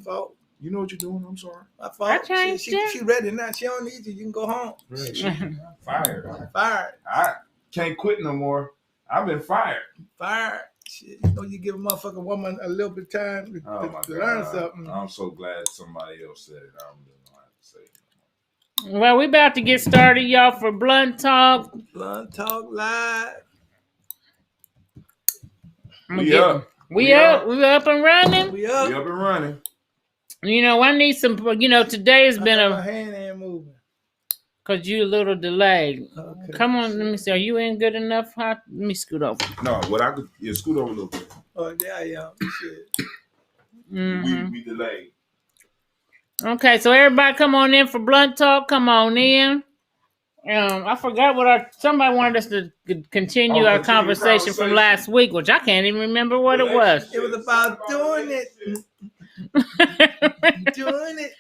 fault. You know what you're doing. I'm sorry. My fault. I changed She ready now. She don't need you. You can go home. Right, fired. Fired. I can't quit no more. I've been fired. Fired. Shit, you know, you give a motherfucking woman a little bit of time to learn something. I'm so glad somebody else said it. I don't really know how to say it. Well, we about to get started, y'all, for Blunt Talk. Blunt Talk Live. We up. We up and running. We up. We up and running. You know, I need some. You know, today has been my hand ain't moving. Cause you a little delayed. Okay. Come on, let me see. Are you in good enough? Let me scoot over. No, what I could scoot over a little bit. Oh, there I am. Shit. Mm-hmm. We delayed. Okay, so everybody come on in for Blunt Talk. Come on in. I forgot what somebody wanted us to continue our conversation from last week, which I can't even remember what it was. It was about doing it. Doing it.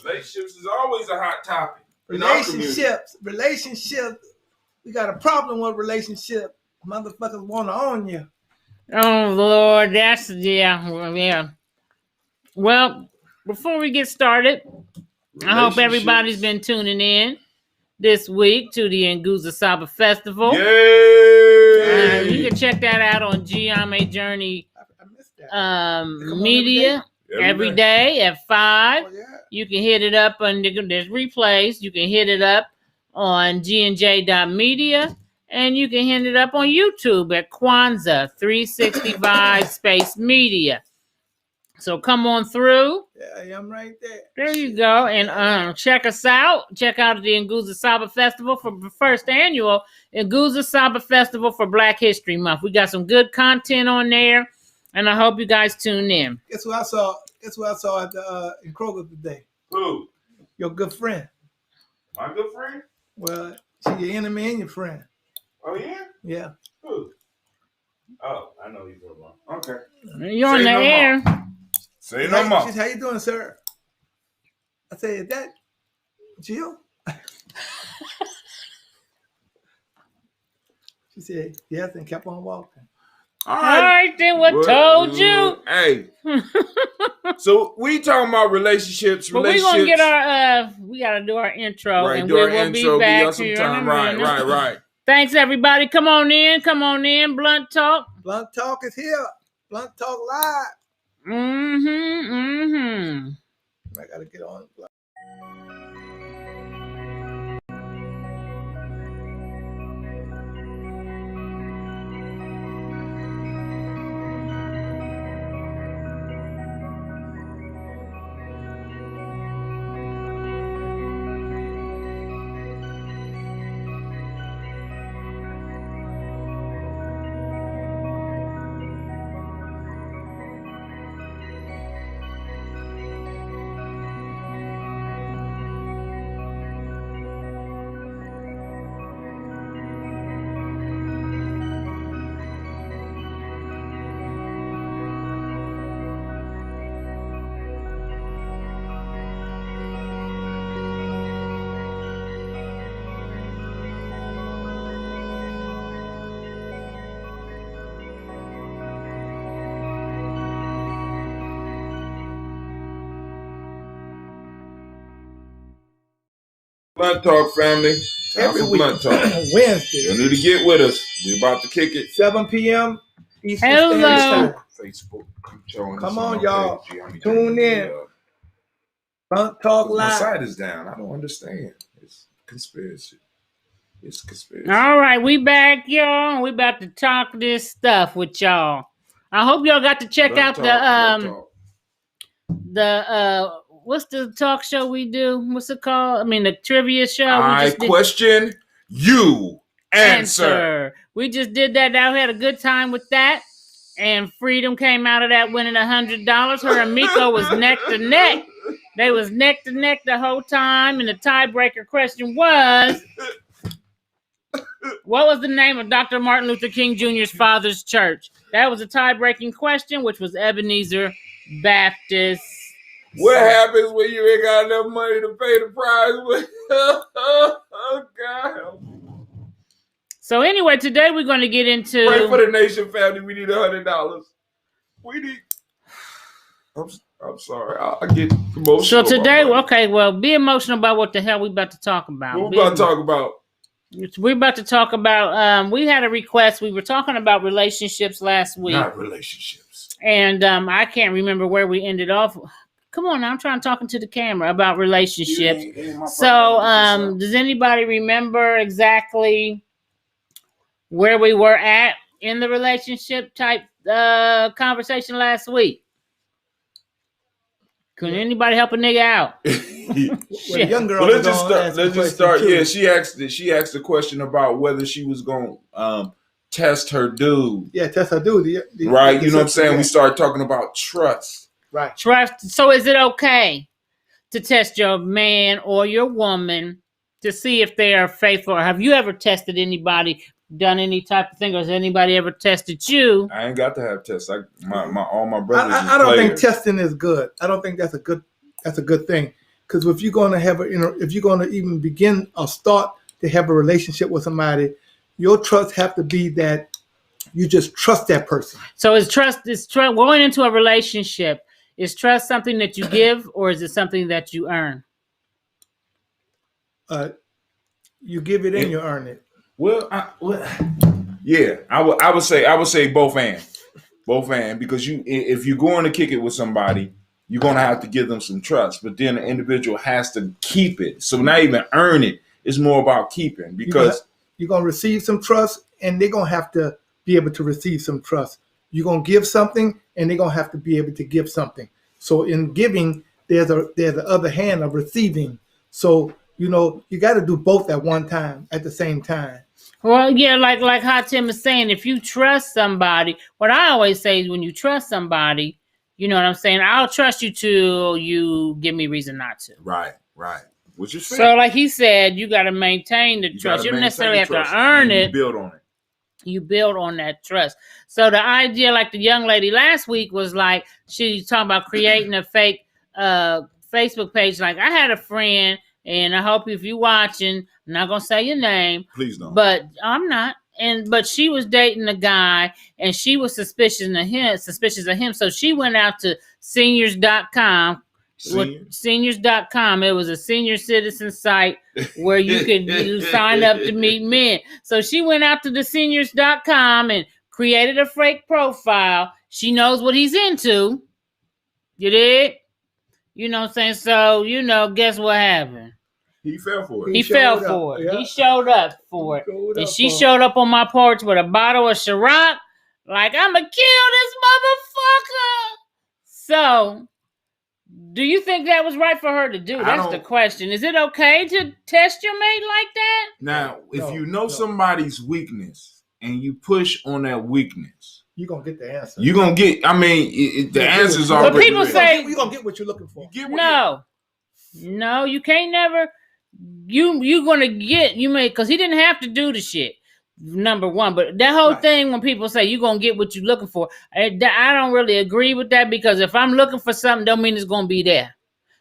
Relationships is always a hot topic. Relationships. We got a problem with relationships. Motherfuckers want to own you. Oh Lord, yeah. Well, before we get started, I hope everybody's been tuning in this week to the Nguza Saba Festival. Yay! You can check that out on Giame Journey Media every day at 5. Oh, yeah. You can hit it up on there's replays. You can hit it up on gnj.media, and you can hit it up on YouTube at Kwanzaa 365 Space Media. So come on through. Yeah, I'm right there. There you go. And check us out. Check out the Nguza Saba Festival for the first annual Nguza Saba Festival for Black History Month. We got some good content on there, and I hope you guys tune in. Guess what I saw? At in Kroger today? Who? Your good friend. My good friend? Well, she's your enemy and your friend. Oh, yeah? Yeah. Who? Oh, I know you're talking about. Okay. You're on the air. Say no more. How you doing, sir? I say, is that Jill? She said, yes, and kept on walking. All right, then what told you? Hey. So we talking about relationships. But we're gonna get our we gotta do our intro, right, and we will be back here. Right. Thanks everybody. Come on in. Blunt Talk. Blunt Talk is here. Blunt Talk Live. I gotta get on. Blunt Talk, family. Every week. Blunt Talk. Wednesday. You need to get with us. We about to kick it. 7 p.m. Eastern Standard Time. Facebook. Come on, y'all. Tune in. Blunt Talk Live. My side is down. I don't understand. It's conspiracy. All right, we back, y'all. We about to talk this stuff with y'all. I hope y'all got to check out the what's the talk show we do? What's it called? I mean, the trivia show. I question, you answer. We just did that. Now we had a good time with that. And Freedom came out of that winning $100. Her and Miko was neck to neck. They was neck to neck the whole time. And the tiebreaker question was, what was the name of Dr. Martin Luther King Jr.'s father's church? That was a tie-breaking question, which was Ebenezer Baptist. What happens when you ain't got enough money to pay the prize with? Oh, God. So anyway, today we're going to get into... Pray for the nation, family. We need $100. We need... I'm sorry. I get emotional. So today, about okay, well, be emotional about what the hell we about to talk about. what we about to talk about? We're about to talk about. We had a request. We were talking about relationships last week. Not relationships. And I can't remember where we ended off. Come on, now, I'm trying talking to the camera about relationships. So, does anybody remember exactly where we were at in the relationship type conversation last week? Can anybody help a nigga out? Well, the young girl. Well, let's just start. Yeah, she asked the question about whether she was gonna test her dude. Yeah, test her dude. Right. You know what I'm saying? We started talking about trust. Right. Trust. So is it okay to test your man or your woman to see if they are faithful? Or have you ever tested anybody, done any type of thing, or has anybody ever tested you? I ain't got to have tests. All my brothers. I don't think testing is good. I don't think that's a good thing. Because if you're going to have if you're going to even begin or start to have a relationship with somebody, your trust have to be that you just trust that person. So is trust going into a relationship? Is trust something that you give, or is it something that you earn? You give it and you earn it. Well, yeah, I would say both and because if you're going to kick it with somebody, you're going to have to give them some trust, but then the individual has to keep it. So not even earn it. It's more about keeping, because you're going to receive some trust, and they're going to have to be able to receive some trust. You're going to give something, and they're going to have to be able to give something. So in giving, there's the other hand of receiving. So, you got to do both at one time, at the same time. Well, yeah, like how Tim is saying, if you trust somebody, what I always say is when you trust somebody, you know what I'm saying? I'll trust you till you give me reason not to. Right. Which is fair. So like he said, you got to maintain the trust. You don't necessarily have to earn it. You build on it. You build on that trust. So the idea, like the young lady last week, was like she's talking about creating a fake Facebook page. Like, I had a friend, and I hope if you're watching, I'm not gonna say your name. Please don't. But I'm not. But she was dating a guy, and she was suspicious of him. So she went out to seniors.com. Seniors.com. It was a senior citizen site where you could sign up to meet men. So she went out to the seniors.com and created a fake profile. She knows what he's into. You did? You know what I'm saying? So, guess what happened? He fell for it. He fell for it. Yeah. He showed up for it. And she showed up on my porch with a bottle of Ciroc. Like, I'm going to kill this motherfucker. So, do you think that was right for her to do? That's the question. Is it okay to test your mate like that? Now, if you know somebody's weakness and you push on that weakness, you're going to get the answer. You're going to get, the answers are. But people say, you're going to get what you're looking for. No, you can't never. You're going to get, because he didn't have to do the shit. Number one, but that whole thing when people say you're gonna get what you're looking for, I don't really agree with that, because if I'm looking for something, don't mean it's gonna be there.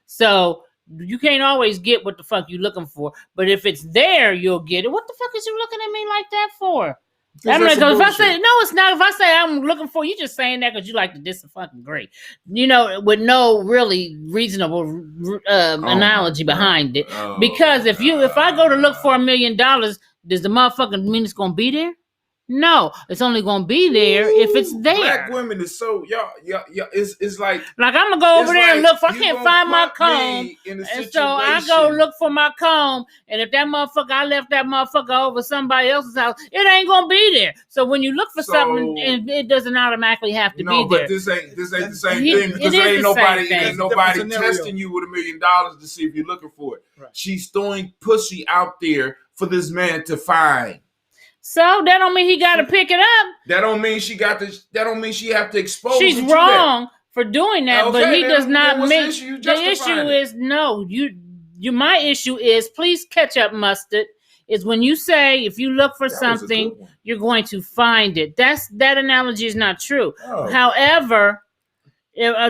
So you can't always get what the fuck you're looking for, but if it's there, you'll get it. What the fuck is you looking at me like that for? I'm like, if I say no, it's not. If I say I'm looking for, you just saying that because you like to diss the fucking great, with no really reasonable analogy behind it. Because if I go to look for $1 million. Does the motherfucker mean it's gonna be there? No, it's only gonna be there if it's there. Black women is so y'all. It's like I'm gonna go over there and look for. I can't find my comb, and so I go look for my comb. And if I left that motherfucker over somebody else's house, it ain't gonna be there. So when you look for something, and it doesn't automatically have to be there. No, but this ain't the same thing, because ain't nobody testing you with $1 million to see if you're looking for it. Right. She's throwing pussy out there for this man to find. So that don't mean he got to pick it up. That don't mean she have to expose. She's wrong for doing that, okay, but he does not make. The issue is no. My issue is, please catch up, mustard. Is when you say if you look for something, you're going to find it. That analogy is not true. Oh. However,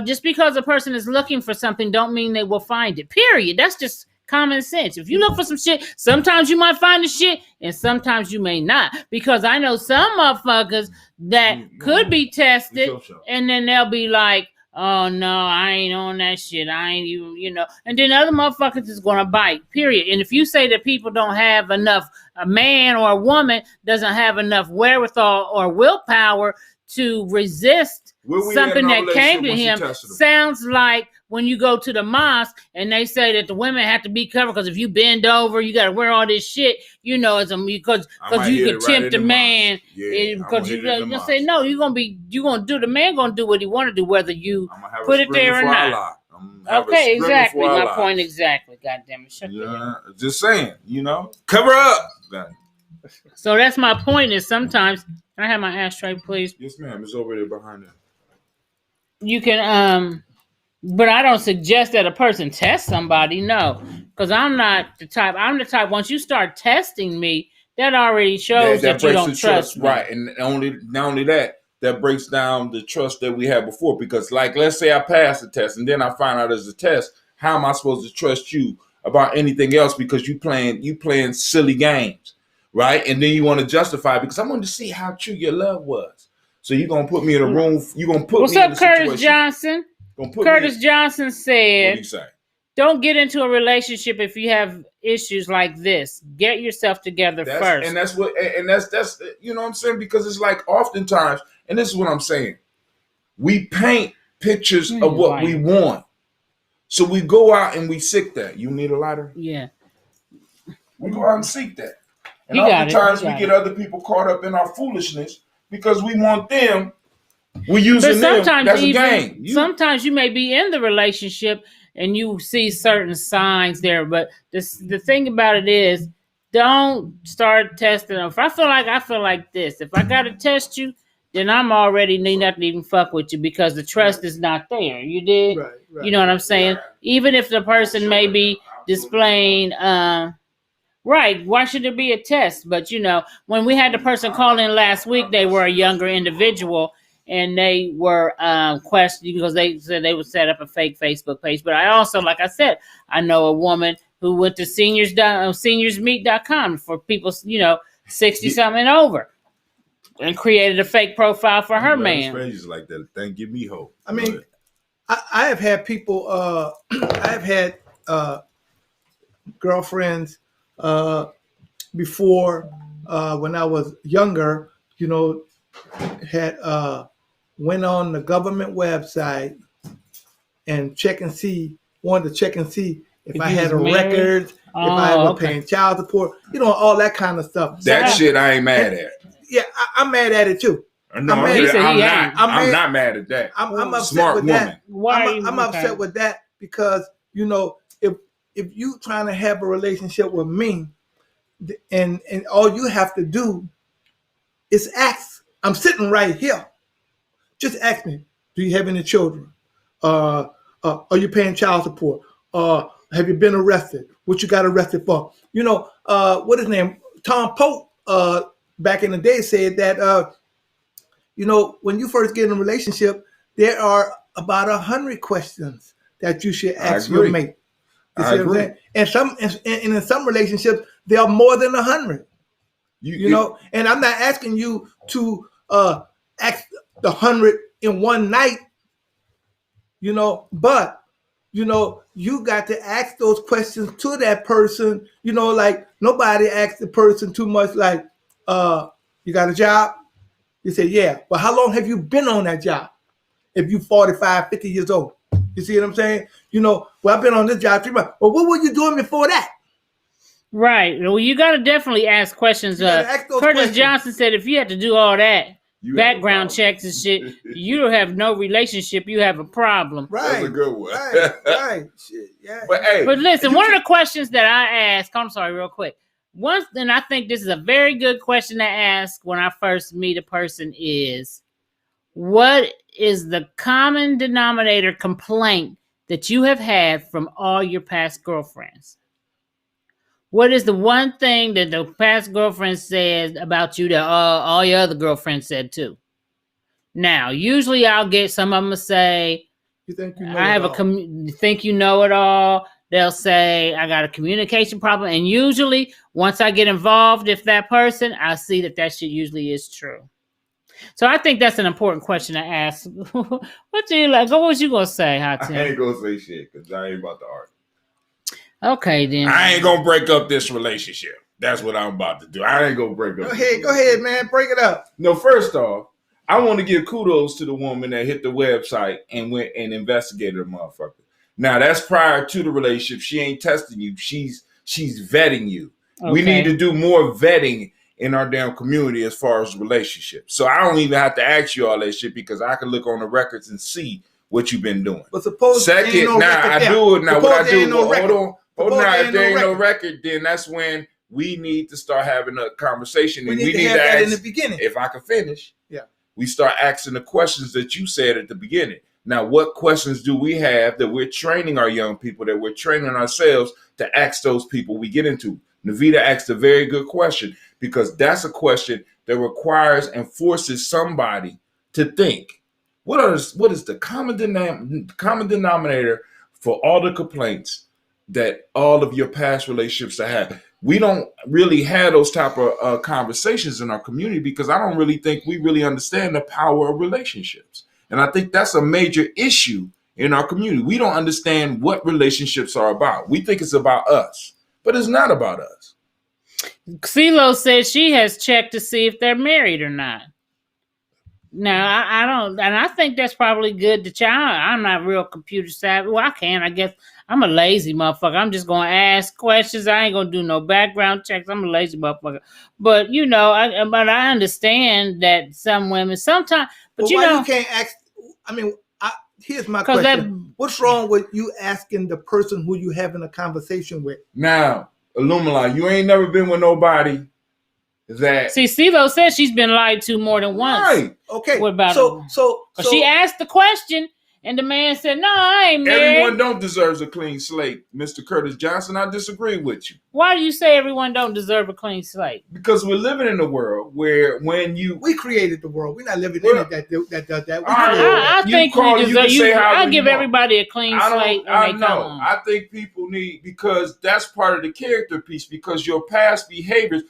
just because a person is looking for something, don't mean they will find it. Period. That's just common sense. If you look for some shit, sometimes you might find the shit, and sometimes you may not. Because I know some motherfuckers that could be tested, and then they'll be like, oh no, I ain't on that shit. I ain't even, and then other motherfuckers is gonna bite, period. And if you say that people don't have enough, a man or a woman doesn't have enough wherewithal or willpower to resist something that came to him, sounds like when you go to the mosque and they say that the women have to be covered because if you bend over, you got to wear all this shit, because you can tempt a man. Because you say no, you're gonna do, the man gonna do what he want to do, whether you put it there or not. Okay, exactly. My point exactly. God damn it. Shut up. Just saying, cover up. So that's my point. Is sometimes, can I have my ashtray, please? Yes, ma'am. It's over there behind it. You can, but I don't suggest that a person test somebody. No, because I'm not the type. I'm the type. Once you start testing me, that already shows that you don't trust me. Right, and not only that breaks down the trust that we had before. Because, like, let's say I pass the test, and then I find out there's a test. How am I supposed to trust you about anything else? Because you playing silly games, right? And then you want to justify because I wanted to see how true your love was. So you're gonna put me in a room. You're gonna put What's me up, in a Curtis situation. Johnson? Curtis Johnson said, what do you say? Don't get into a relationship if you have issues like this. Get yourself together first. And that's what you know what I'm saying? Because it's like oftentimes, and this is what I'm saying, we paint pictures of what we want. So we go out and we seek that. You need a lighter? Yeah. We go out and seek that. And oftentimes we get other people caught up in our foolishness because we want them. We're using them. That's a game. Sometimes you may be in the relationship and you see certain signs there, but the thing about it is, don't start testing them. If I feel like this, if I gotta test you, then I'm already need not to even fuck with you because the trust is not there. You did? Right. You know what I'm saying? Right. Even if the person may be displaying right, why should there be a test? But when we had the person call in last week, they were a younger individual. And they were questioning because they said they would set up a fake Facebook page. But I also, like I said, I know a woman who went to seniorsmeet.com for people, 60 something and over, and created a fake profile for her man. Phrases like that, thank give me hope. I mean, I have had people. I have had girlfriends before when I was younger. Had went on the government website and wanted to check and see if I had a record, if I was paying child support, all that kind of stuff. That shit I ain't mad at. Yeah, I'm mad at it too. I'm not mad at that. I'm upset Smart with woman. that. I'm upset with that because if you trying to have a relationship with me, and all you have to do is ask. I'm sitting right here. Just ask me, do you have any children? Are you paying child support? Have you been arrested? What you got arrested for? What his name? Tom Pope back in the day said that, when you first get in a relationship, there are about 100 questions that you should ask your mate. You see what I'm saying? And in some relationships, there are more than 100. And I'm not asking you to ask the 100 in one night, but you got to ask those questions to that person, like nobody asks the person too much, like, you got a job? You say, yeah. But how long have you been on that job? If you 45, 50 years old. You see what I'm saying? Well, I've been on this job 3 months. Well, what were you doing before that? Right. Well, you got to definitely ask questions. Curtis Johnson said if you had to do all that, background checks and shit, you don't have no relationship, you have a problem. Right. That's a good one. Right. Shit, yeah. But listen, one of the questions that I ask, I'm sorry, real quick. And I think this is a very good question to ask when I first meet a person is, what is the common denominator complaint that you have had from all your past girlfriends? What is the one thing that the past girlfriend said about you that all your other girlfriends said too? Now, usually I'll get some of them to say, you think you know I have think you know it all. They'll say, I got a communication problem. And usually, once I get involved, if that person, I see that shit usually is true. So I think that's an important question to ask. What do you like? What was you gonna say, I Hatim? ain't gonna say shit because I ain't about to argue. Okay, then. I ain't gonna break up this relationship. That's what I'm about to do. I ain't gonna break up. Go ahead, man. Break it up. No, first off, I want to give kudos to the woman that hit the website and went and investigated the motherfucker. Now that's prior to the relationship. She ain't testing you. She's vetting you. Okay. We need to do more vetting in our damn community as far as relationships. So I don't even have to ask you all that shit because I can look on the records and see what you've been doing. But suppose Second, no now I there. do it. Now Suppose what I do? ain't no Hold on. If there ain't no record, record, then that's when we need to start having a conversation. we And need we to need have to that ask, in the beginning. if I can finish. Yeah. We start asking the questions that you said at the beginning. Now, what questions do we have that we're training our young people, that we're training ourselves to ask those people we get into? Navita asked a very good question because that's a question that requires and forces somebody to think. What is the common denominator for all the complaints that all of your past relationships have? We don't really have those type of conversations in our community because I don't really think we really understand the power of relationships. And I think that's a major issue in our community. We don't understand what relationships are about. We think it's about us, but it's not about us. CeeLo says she has checked to see if they're married or not. Now, I don't, and I think that's probably good to child. I'm not real computer savvy. Well, I can, I guess. I'm a lazy motherfucker. I'm just going to ask questions. I ain't going to do no background checks. I'm a lazy motherfucker. But, you know, I understand that some women sometimes, but you know. You can't ask, I mean, here's my question. What's wrong with you asking the person who you having a conversation with? Now, Illumina, you ain't never been with nobody that. See, CeeLo says she's been lied to more than once. Right. Okay. What about so she asked the question and the man said, "No, I ain't married." Everyone don't deserve a clean slate, Mr. Curtis Johnson. I disagree with you. Why do you say everyone don't deserve a clean slate? Because we're living in a world where we created the world. We're not living in it that does that. I think I give everybody a clean slate when they come on. I think people need, because that's part of the character piece, because your past behaviors.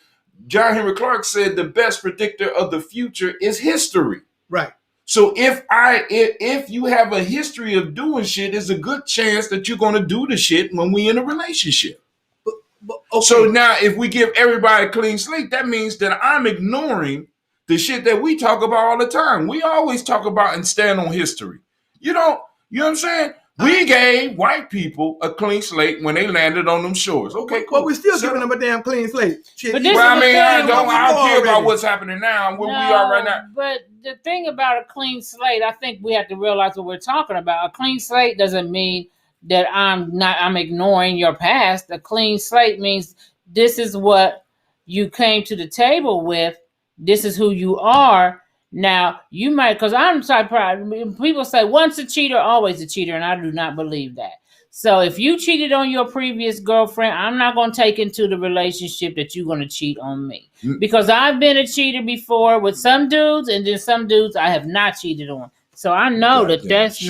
John Henry Clark said the best predictor of the future is history. Right. So if you have a history of doing shit, there's a good chance that you're going to do the shit when we in a relationship. Okay. So now if we give everybody a clean slate, that means that I'm ignoring the shit that we talk about all the time. We always talk about and stand on history. You know what I'm saying? We gave white people a clean slate when they landed on them shores. Okay, cool. But we're still giving them a damn clean slate. But I don't care about what's happening now, where we are right now. But the thing about a clean slate, I think we have to realize what we're talking about. A clean slate doesn't mean that I'm ignoring your past. A clean slate means this is what you came to the table with. This is who you are. Now, you might, because I'm type of people say once a cheater, always a cheater, and I do not believe that. So if you cheated on your previous girlfriend, I'm not going to take into the relationship that you're going to cheat on me. Because I've been a cheater before with some dudes, and then some dudes I have not cheated on. So I know that's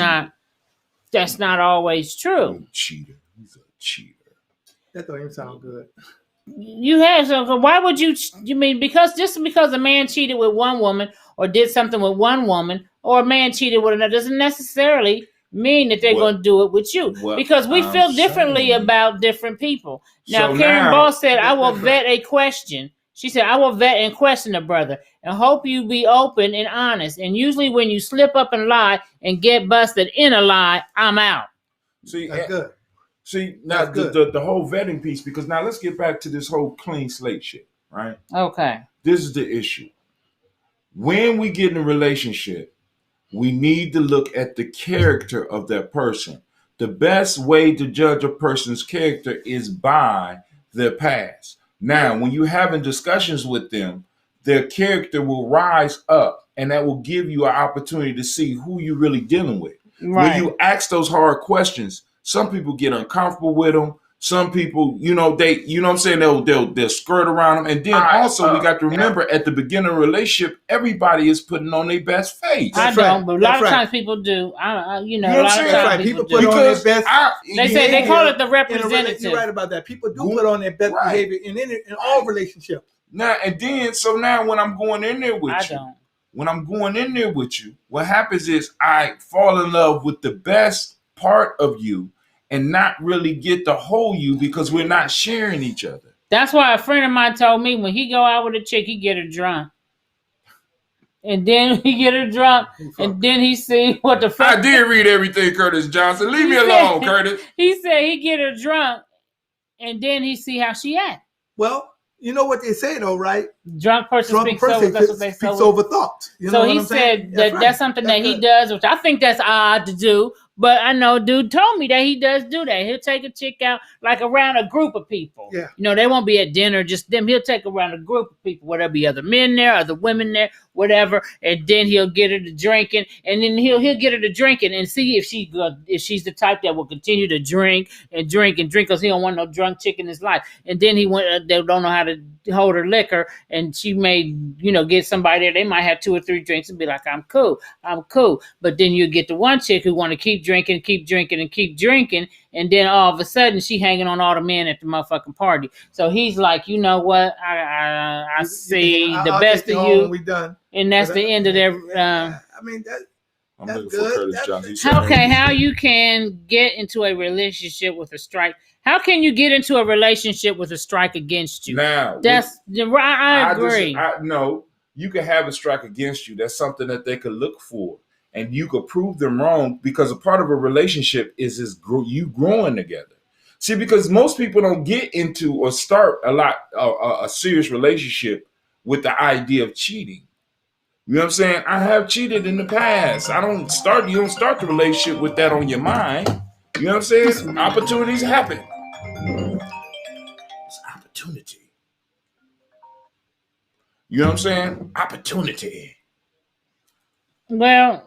not always true. Cheater. He's a cheater. That don't even sound good. You have so why would you mean because a man cheated with one woman or did something with one woman or a man cheated with another doesn't necessarily mean that they're going to do it with you because we feel differently about different people. Now, so Karen Ball said, I will vet a question. She said, I will vet and question a brother and hope you be open and honest. And usually when you slip up and lie and get busted in a lie, I'm out. See, that's good. See, now the whole vetting piece, because now let's get back to this whole clean slate shit, right? Okay. This is the issue. When we get in a relationship, we need to look at the character of that person. The best way to judge a person's character is by their past. Now, when you're having discussions with them, their character will rise up, and that will give you an opportunity to see who you're really dealing with. Right. When you ask those hard questions, some people get uncomfortable with them. Some people, what I'm saying, they'll skirt around them. And then we got to remember at the beginning of a relationship, everybody is putting on their best face. I don't, but a lot of times people do. A lot of times people put on their best. They say they call it the representative. You're right about that. People do put on their best behavior in all relationships. Now and then, so now when I'm going in there with you, when I'm going in there with you, what happens is I fall in love with the best part of you and not really get the whole you because we're not sharing each other. That's why a friend of mine told me when he go out with a chick, he get her drunk. And then he get her drunk, and then he see what the fuck. I did read everything, Curtis Johnson. Leave me alone, Curtis. He said he get her drunk, and then he see how she act. Well, you know what they say though, right? Drunk person speaks over. That's what they say. Speaks over thoughts. You know so what he I'm said saying? that's something that he does, which I think that's odd to do. But I know dude told me that he does do that. He'll take a chick out like around a group of people. Yeah. You know, they won't be at dinner, just them. He'll take around a group of people, whether it be other men there, other women there, whatever. And then he'll get her to drinking, and then he'll get her to drinking and see if she's the type that will continue to drink because he don't want no drunk chick in his life. And then they don't know how to hold her liquor, and she may, get somebody there. They might have 2 or 3 drinks and be like, I'm cool. But then you get the one chick who want to keep drinking, and then all of a sudden she hanging on all the men at the motherfucking party. So he's like, you know what? I see the best of you. We done. And that's the end of their. I mean that's good. How you can get into a relationship with a strike? How can you get into a relationship with a strike against you? Now I agree. No, you can have a strike against you. That's something that they could look for, and you could prove them wrong because a part of a relationship is you growing together. See, because most people don't get into or start a serious relationship with the idea of cheating. You know what I'm saying? I have cheated in the past. You don't start the relationship with that on your mind. You know what I'm saying? Opportunities happen. It's opportunity. You know what I'm saying? Opportunity. Well,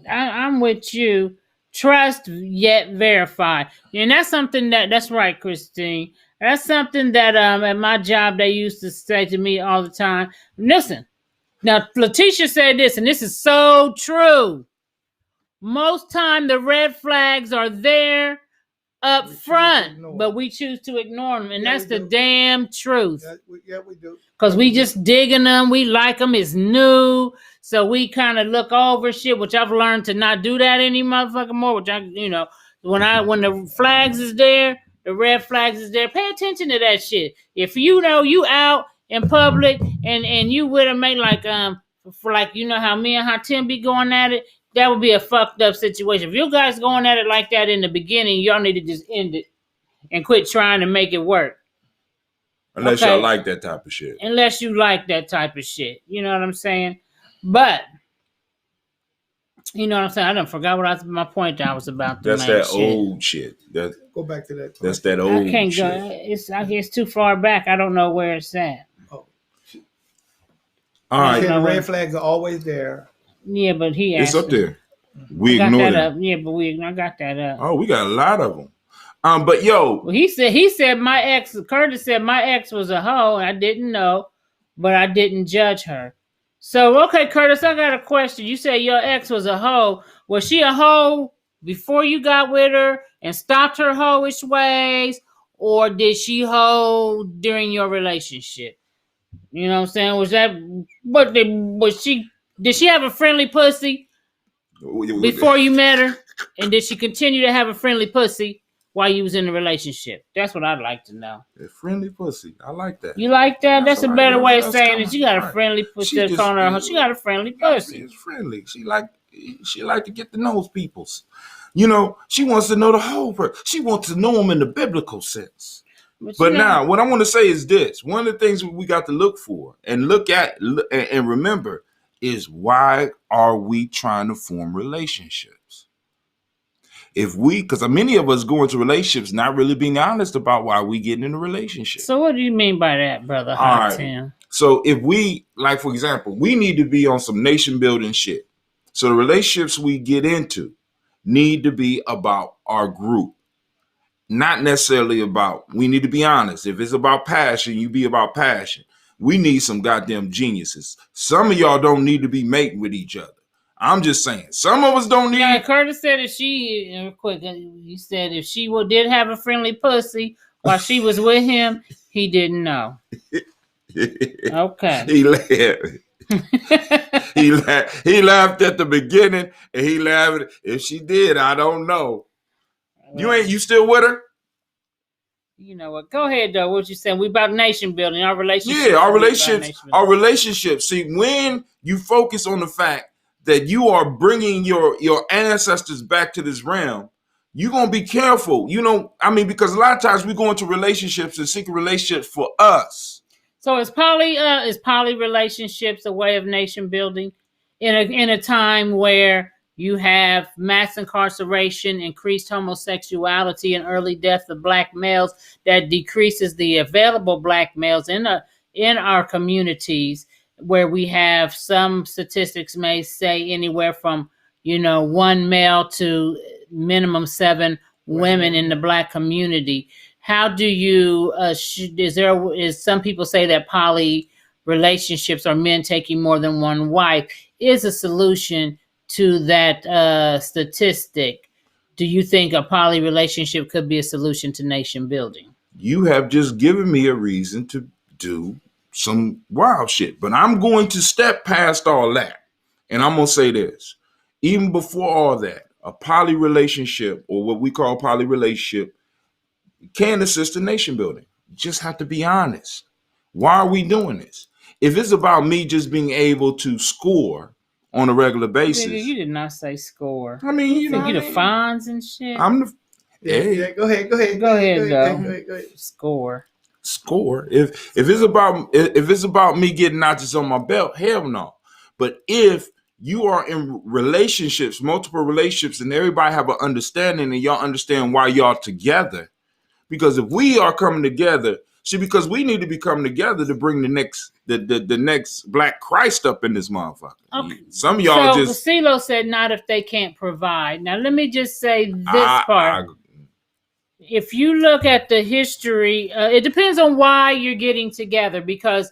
I'm with you. Trust yet verify. And that's something that's right, Christine. That's something that at my job they used to say to me all the time. Listen, now Letitia said this, and this is so true. Most time the red flags are there up front, but we choose to ignore them, and that's the damn truth. Yeah, we do. Because we just digging them, we like them, it's new, so we kind of look over shit, which I've learned to not do that any motherfucking more. Which when the flags is there, the red flags is there. Pay attention to that shit. If you know you out in public and you with a mate like for like how me and Hatim be going at it. That would be a fucked up situation. If you guys going at it like that in the beginning, y'all need to just end it and quit trying to make it work. Unless y'all like that type of shit. Unless you like that type of shit. You know what I'm saying? But, you know what I'm saying? I done forgot my point I was about to make. That's that old shit. Go back to that. That's that old shit. I can't go. It's too far back. I don't know where it's at. Oh, shit. All right. The red flags are always there. Yeah, but it's up there. We got ignore that them. up. Yeah, but I got that up. Oh, we got a lot of them. But well, he said my ex. Curtis said my ex was a hoe. I didn't know, but I didn't judge her. So okay, Curtis, I got a question. You said your ex was a hoe. Was she a hoe before you got with her and stopped her hoish ways, or did she hoe during your relationship? You know what I'm saying? Was that Did she have a friendly pussy before you met her? And did she continue to have a friendly pussy while you was in a relationship? That's what I'd like to know. A friendly pussy. I like that. You like that? That's a better way of saying it. She got a friendly pussy. She got a friendly pussy. It's friendly. She like to get to know peoples. She wants to know the whole person. She wants to know them in the biblical sense. But now, what I want to say is this. One of the things we got to look for and look at and remember is, why are we trying to form relationships? Because many of us go into relationships not really being honest about why we get in a relationship. So what do you mean by that, brother? All right. So if we, like, for example, we need to be on some nation building shit. So the relationships we get into need to be about our group. Not necessarily we need to be honest. If it's about passion, you be about passion. We need some goddamn geniuses. Some of y'all don't need to be mating with each other. I'm just saying. Some of us don't need. Yeah, Curtis said he said if she did have a friendly pussy while she was with him, he didn't know. Okay. He laughed. He laughed at the beginning, and he laughed. If she did, I don't know. You still with her? You know what? Go ahead though. What you saying? We about nation building, our relationship. Yeah, our relationships. See, when you focus on the fact that you are bringing your ancestors back to this realm, you're gonna be careful. Because a lot of times we go into relationships and seek relationships for us. So is poly relationships a way of nation building in a time where you have mass incarceration, increased homosexuality, and early death of Black males that decreases the available Black males in our communities, where we have some statistics may say anywhere from 1 male to minimum 7 women in the Black community. How do you some people say that poly relationships or men taking more than one wife is a solution to that statistic? Do you think a poly relationship could be a solution to nation building? You have just given me a reason to do some wild shit, but I'm going to step past all that, and I'm going to say this. Even before all that, a poly relationship, or what we call poly relationship, can assist in nation building. You just have to be honest. Why are we doing this? If it's about me just being able to score on a regular basis. Nigga, you did not say score. I mean, you the fines and shit. Yeah, go ahead. Go ahead. Score. If it's about me getting notches on my belt, hell no. But if you are in relationships, multiple relationships, and everybody have an understanding and y'all understand why y'all together, because if we are coming together, because we need to be coming together to bring the next Black Christ up in this motherfucker. Okay. Some of y'all so CeeLo said not if they can't provide. Now let me just say this part. If you look at the history, it depends on why you're getting together, because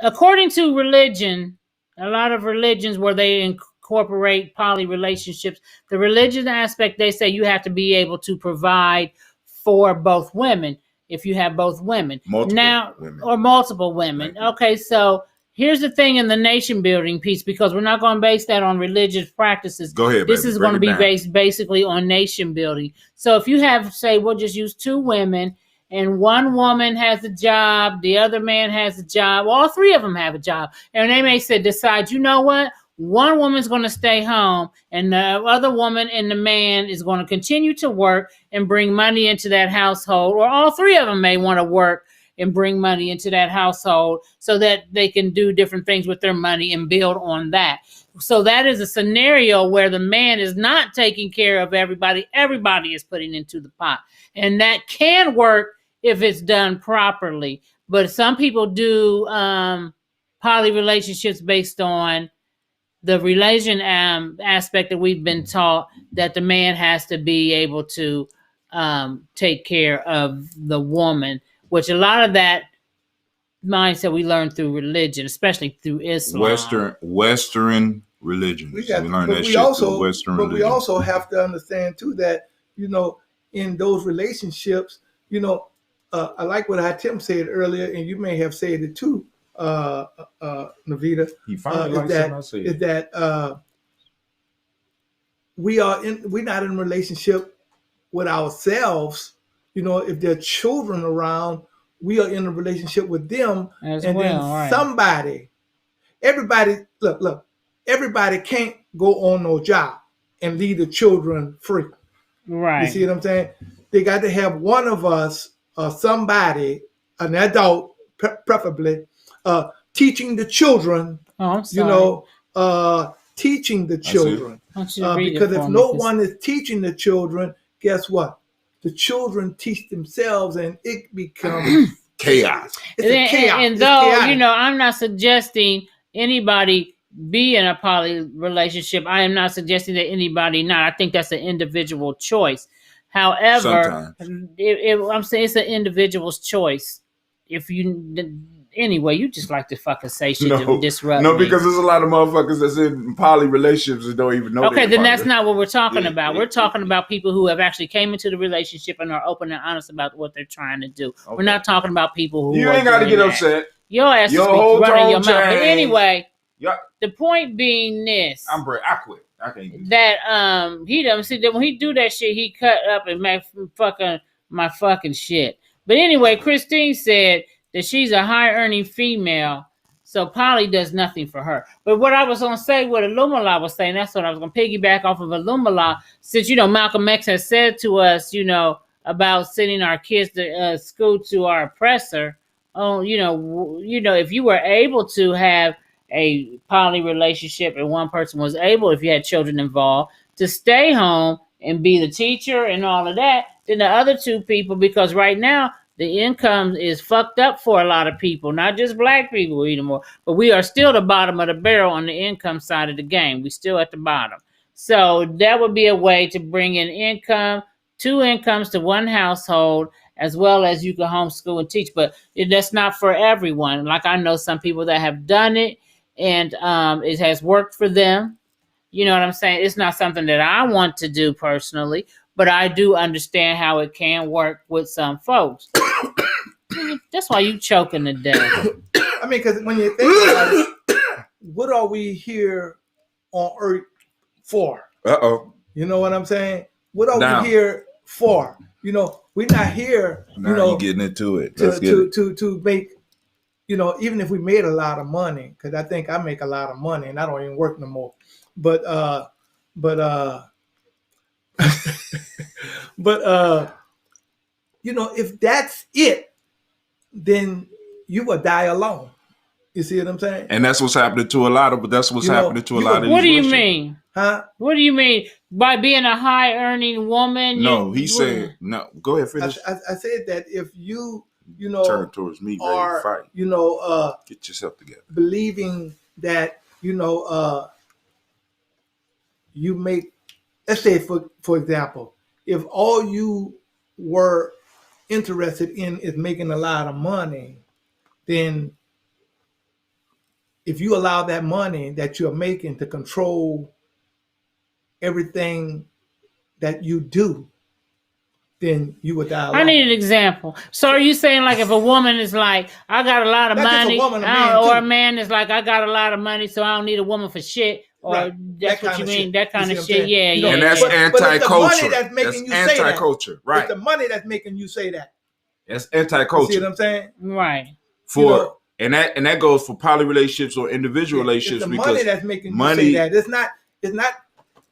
according to religion, a lot of religions where they incorporate poly relationships, the religion aspect, they say you have to be able to provide for both women. If you have both women. Multiple women. Okay, so here's the thing in the nation building piece, because we're not going to base that on religious practices. Go ahead, This is going to be based basically on nation building. So if you have, say, we'll just use 2 women, and one woman has a job, the other man has a job, all 3 of them have a job, and they may decide, you know what? One woman's going to stay home, and the other woman and the man is going to continue to work and bring money into that household, or all 3 of them may want to work and bring money into that household so that they can do different things with their money and build on that. So that is a scenario where the man is not taking care of everybody. Everybody is putting into the pot, and that can work if it's done properly. But some people do poly relationships based on the relation aspect that we've been taught, that the man has to be able to take care of the woman, which a lot of that mindset we learned through religion, especially through Islam. Western religions. We also have to understand too that, in those relationships, I like what Hatem said earlier, and you may have said it too, Navita, is that we're not in a relationship with ourselves. If there are children around, we are in a relationship with them. Then everybody can't go on no job and leave the children free. Right. You see what I'm saying? They got to have one of us or somebody, an adult preferably, teaching the children, teaching the children. Because if no one is teaching the children, guess what? The children teach themselves, and it becomes chaos. And though, I'm not suggesting anybody be in a poly relationship, I am not suggesting that anybody not. I think that's an individual choice. However, I'm saying it's an individual's choice. Anyway, you just like to fucking say shit to disrupt me. Because there's a lot of motherfuckers that's in poly relationships that don't even know. Okay, then that's not what we're talking about. We're talking about people who have actually came into the relationship and are open and honest about what they're trying to do. Okay. We're not talking about people who... You ain't got to get upset. Your ass is running your mouth. But anyway, Yeah. The point being this. I quit. I can't do that he doesn't see that when he do that shit, he cut up and make my fucking shit. But anyway, Christine said that she's a high earning female, so Polly does nothing for her. But what I was gonna say, what Illumala was saying, that's what I was gonna piggyback off of Illumala, since Malcolm X has said to us, about sending our kids to school to our oppressor. Oh, if you were able to have a poly relationship and one person was able, if you had children involved, to stay home and be the teacher and all of that, then the other two people, because right now the income is fucked up for a lot of people, not just black people anymore, but we are still the bottom of the barrel on the income side of the game. We still at the bottom. So that would be a way to bring in income, two incomes to one household, as well as you can homeschool and teach. But that's not for everyone. Like I know some people that have done it, and it has worked for them. You know what I'm saying? It's not something that I want to do personally, but I do understand how it can work with some folks. That's why you choking to death. I mean, because when you think about it, what are we here on Earth for? You know what I'm saying? What are we here for? We're not here. Now you getting into it. To make. Even if we made a lot of money, because I think I make a lot of money and I don't even work no more. But if that's it, then you will die alone. You see what I'm saying? And that's what's happening to a lot of. Happening to a lot of. What do you mean? Huh? What do you mean by being a high earning woman? No, he said no. Go ahead, finish. I said that if you turn towards me, ready to fight. Get yourself together. Believing that you make, let's say for example, if all you were interested in is making a lot of money, then if you allow that money that you're making to control everything that you do, then you would die alone. I need an example. So are you saying like if a woman is like, I got a lot of money, or a man is like, I got a lot of money, so I don't need a woman for shit, or right. That's what you mean, that kind of shit, yeah. And that's anti-culture. That's making you anti-culture, say that. Right. It's the money that's making you say that. That's anti-culture. You see what I'm saying? Right. And that goes for poly relationships or individual relationships. It's the money that's making you say that. It's not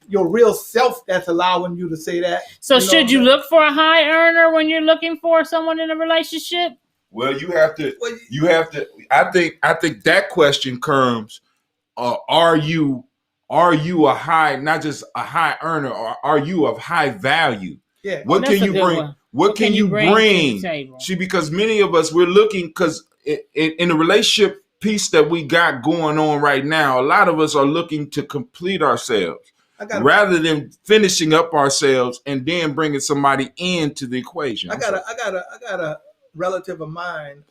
your real self that's allowing you to say that. So should you look for a high earner when you're looking for someone in a relationship? Well, you have to. I think that question comes. Are you a high, not just a high earner, or are you of high value? Yeah. What can you bring? What can you bring? See, because many of us, we're looking, because in the relationship piece that we got going on right now, a lot of us are looking to complete ourselves rather than finishing up ourselves and then bringing somebody into the equation. I got a relative of mine,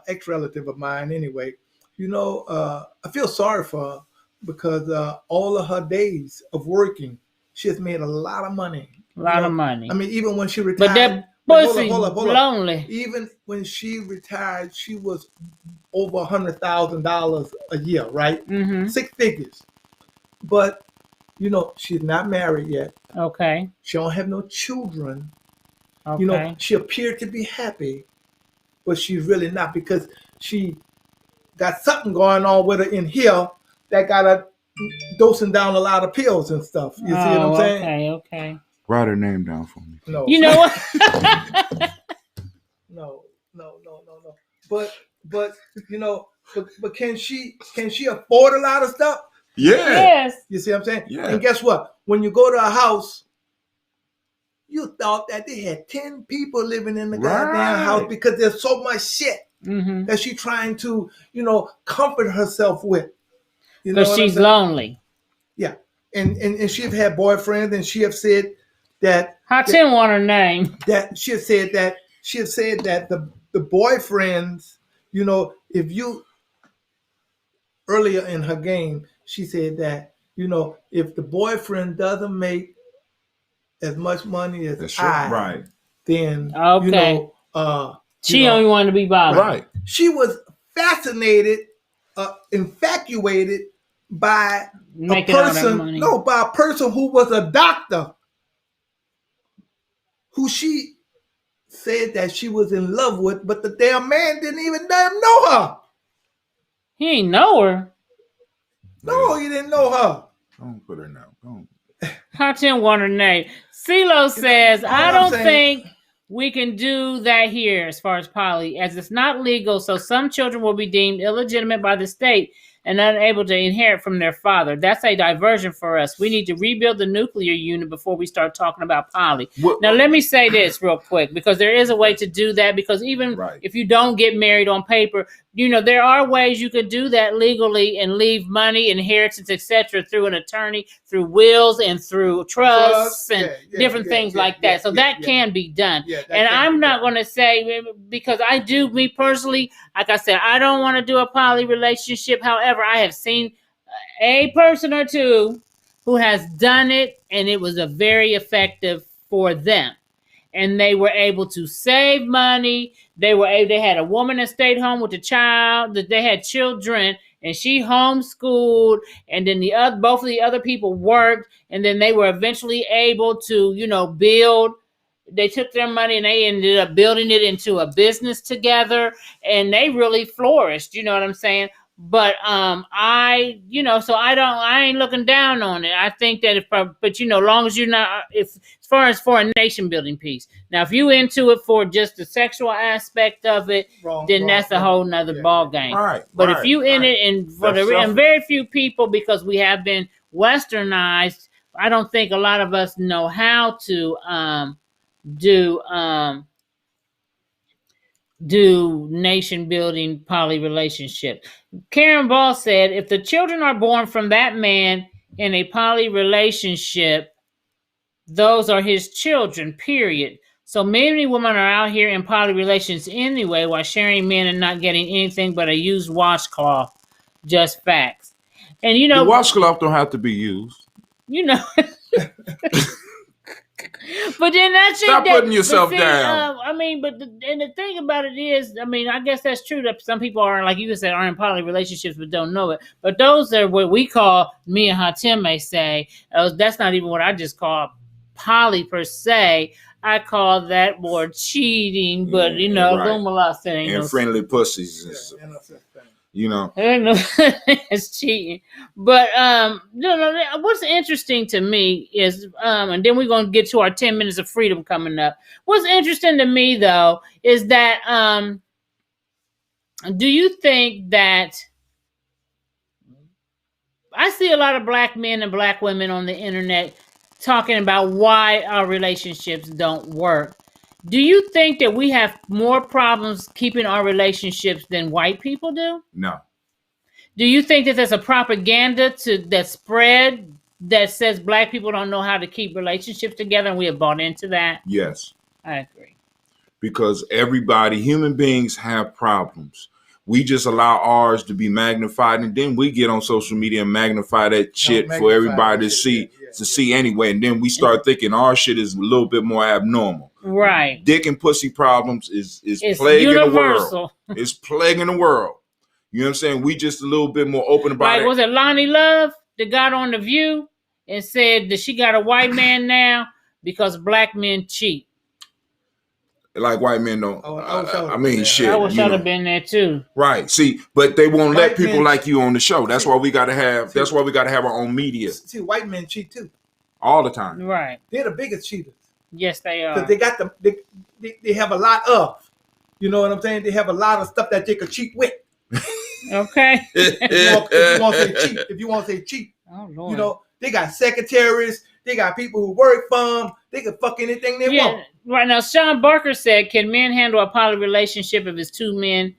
ex-relative of mine anyway. I feel sorry for her because all of her days of working, she has made a lot of money. A lot of money. I mean, even when she retired. But that pussy lonely. Even when she retired, she was over $100,000 a year, right? Mm-hmm. 6 figures. But, she's not married yet. Okay. She don't have no children. Okay. She appeared to be happy, but she's really not, because she got something going on with her in here that got her dosing down a lot of pills and stuff. You see what I'm saying? Okay. Write her name down for me. No. You know what? No. But can she afford a lot of stuff? Yeah. Yes. You see what I'm saying? Yeah. And guess what? When you go to a house, you thought that they had 10 people living in the goddamn house because there's so much shit that she's trying to, comfort herself with. Because she's lonely. Yeah. And she've had boyfriends, and she have said that Hatim want her name. That she have said that the boyfriends, if you earlier in her game, she said that, if the boyfriend doesn't make as much money as then she only wanted to be bothered. Right. She was fascinated infatuated by Making all that person. money. No, by a person who was a doctor, who she said that she was in love with, but the damn man didn't even damn know her. He ain't know her. No, he didn't know her. Don't put her now. Don't. Hatim want her name. CeeLo says, all I I'm don't saying- think we can do that here as far as poly, as it's not legal, so some children will be deemed illegitimate by the state and unable to inherit from their father. That's a diversion for us. We need to rebuild the nuclear unit before we start talking about poly. Now, let me say this real quick, because there is a way to do that, because even Right. if you don't get married on paper, you know, there are ways you could do that legally and leave money, inheritance, etc., through an attorney, through wills, and through trusts, and different things like that. So that can be done. Yeah, that And can I'm be not done. going to say, because I do, me personally, like I said, I don't want to do a poly relationship. However, I have seen a person or two who has done it, and it was a very effective for them. And they were able to save money. They had a woman that stayed home with the child, that they had children, and she homeschooled, and then both of the other people worked, and then they were eventually able to, you know, build. They took their money and they ended up building it into a business together, and they really flourished. You know what I'm saying? But I ain't looking down on it. I think that but you know, long as you're not, as far as for a nation building piece. Now, if you into it for just the sexual aspect of it, then that's a whole nother ball game. Right. But right, if you in right. it, and for That's and selfish. very few people, because we have been westernized, I don't think a lot of us know how to do nation building poly relationship. Karen Ball said, if the children are born from that man in a poly relationship, those are his children, period. So many women are out here in poly relations anyway, while sharing men and not getting anything but a used washcloth. Just facts. And you know, The washcloth don't have to be used. you know. But then that's Stop putting yourself down. I mean, and the thing about it is, I mean, I guess that's true that some people are, like you said, are in poly relationships but don't know it. But those are what we call, me and Hatim may say, that's not even what I just call poly per se. I call that more cheating, but you know, right. Lumala said ain't And no friendly pussies. Yeah, no such thing. You know. It's cheating. But what's interesting to me is, and then we're gonna get to our 10 minutes of freedom coming up. What's interesting to me though is that do you think that I see a lot of black men and black women on the internet talking about why our relationships don't work? Do you think that we have more problems keeping our relationships than white people do? No. Do you think that there's a propaganda that spread that says black people don't know how to keep relationships together, and we have bought into that? Yes. I agree. Because human beings have problems. We just allow ours to be magnified, and then we get on social media and magnify that shit for everybody to see anyway. And then we start thinking our shit is a little bit more abnormal. Right. Dick and pussy problems is It's plaguing universal. the world. It's plaguing the world. You know what I'm saying? We just a little bit more open about it. Was it Lonnie Love that got on The View and said that she got a white man now because black men cheat? Like white men don't. I mean, shit. I wish I'd have been there too. Right. See, but they won't let White people men- like you on the show. That's why we got to have. That's why we got to have our own media See, white men cheat too. all the time. Right. They're the biggest cheaters Yes, they are. because they got they have a lot of. You know what I'm saying? They have a lot of stuff that they could cheat with. Okay. If you want to say cheat, Oh, Lord. you know, they got secretaries, they got people who work for them, they can fuck anything they want. Right now, Sean Barker said, can men handle a poly relationship if it's two men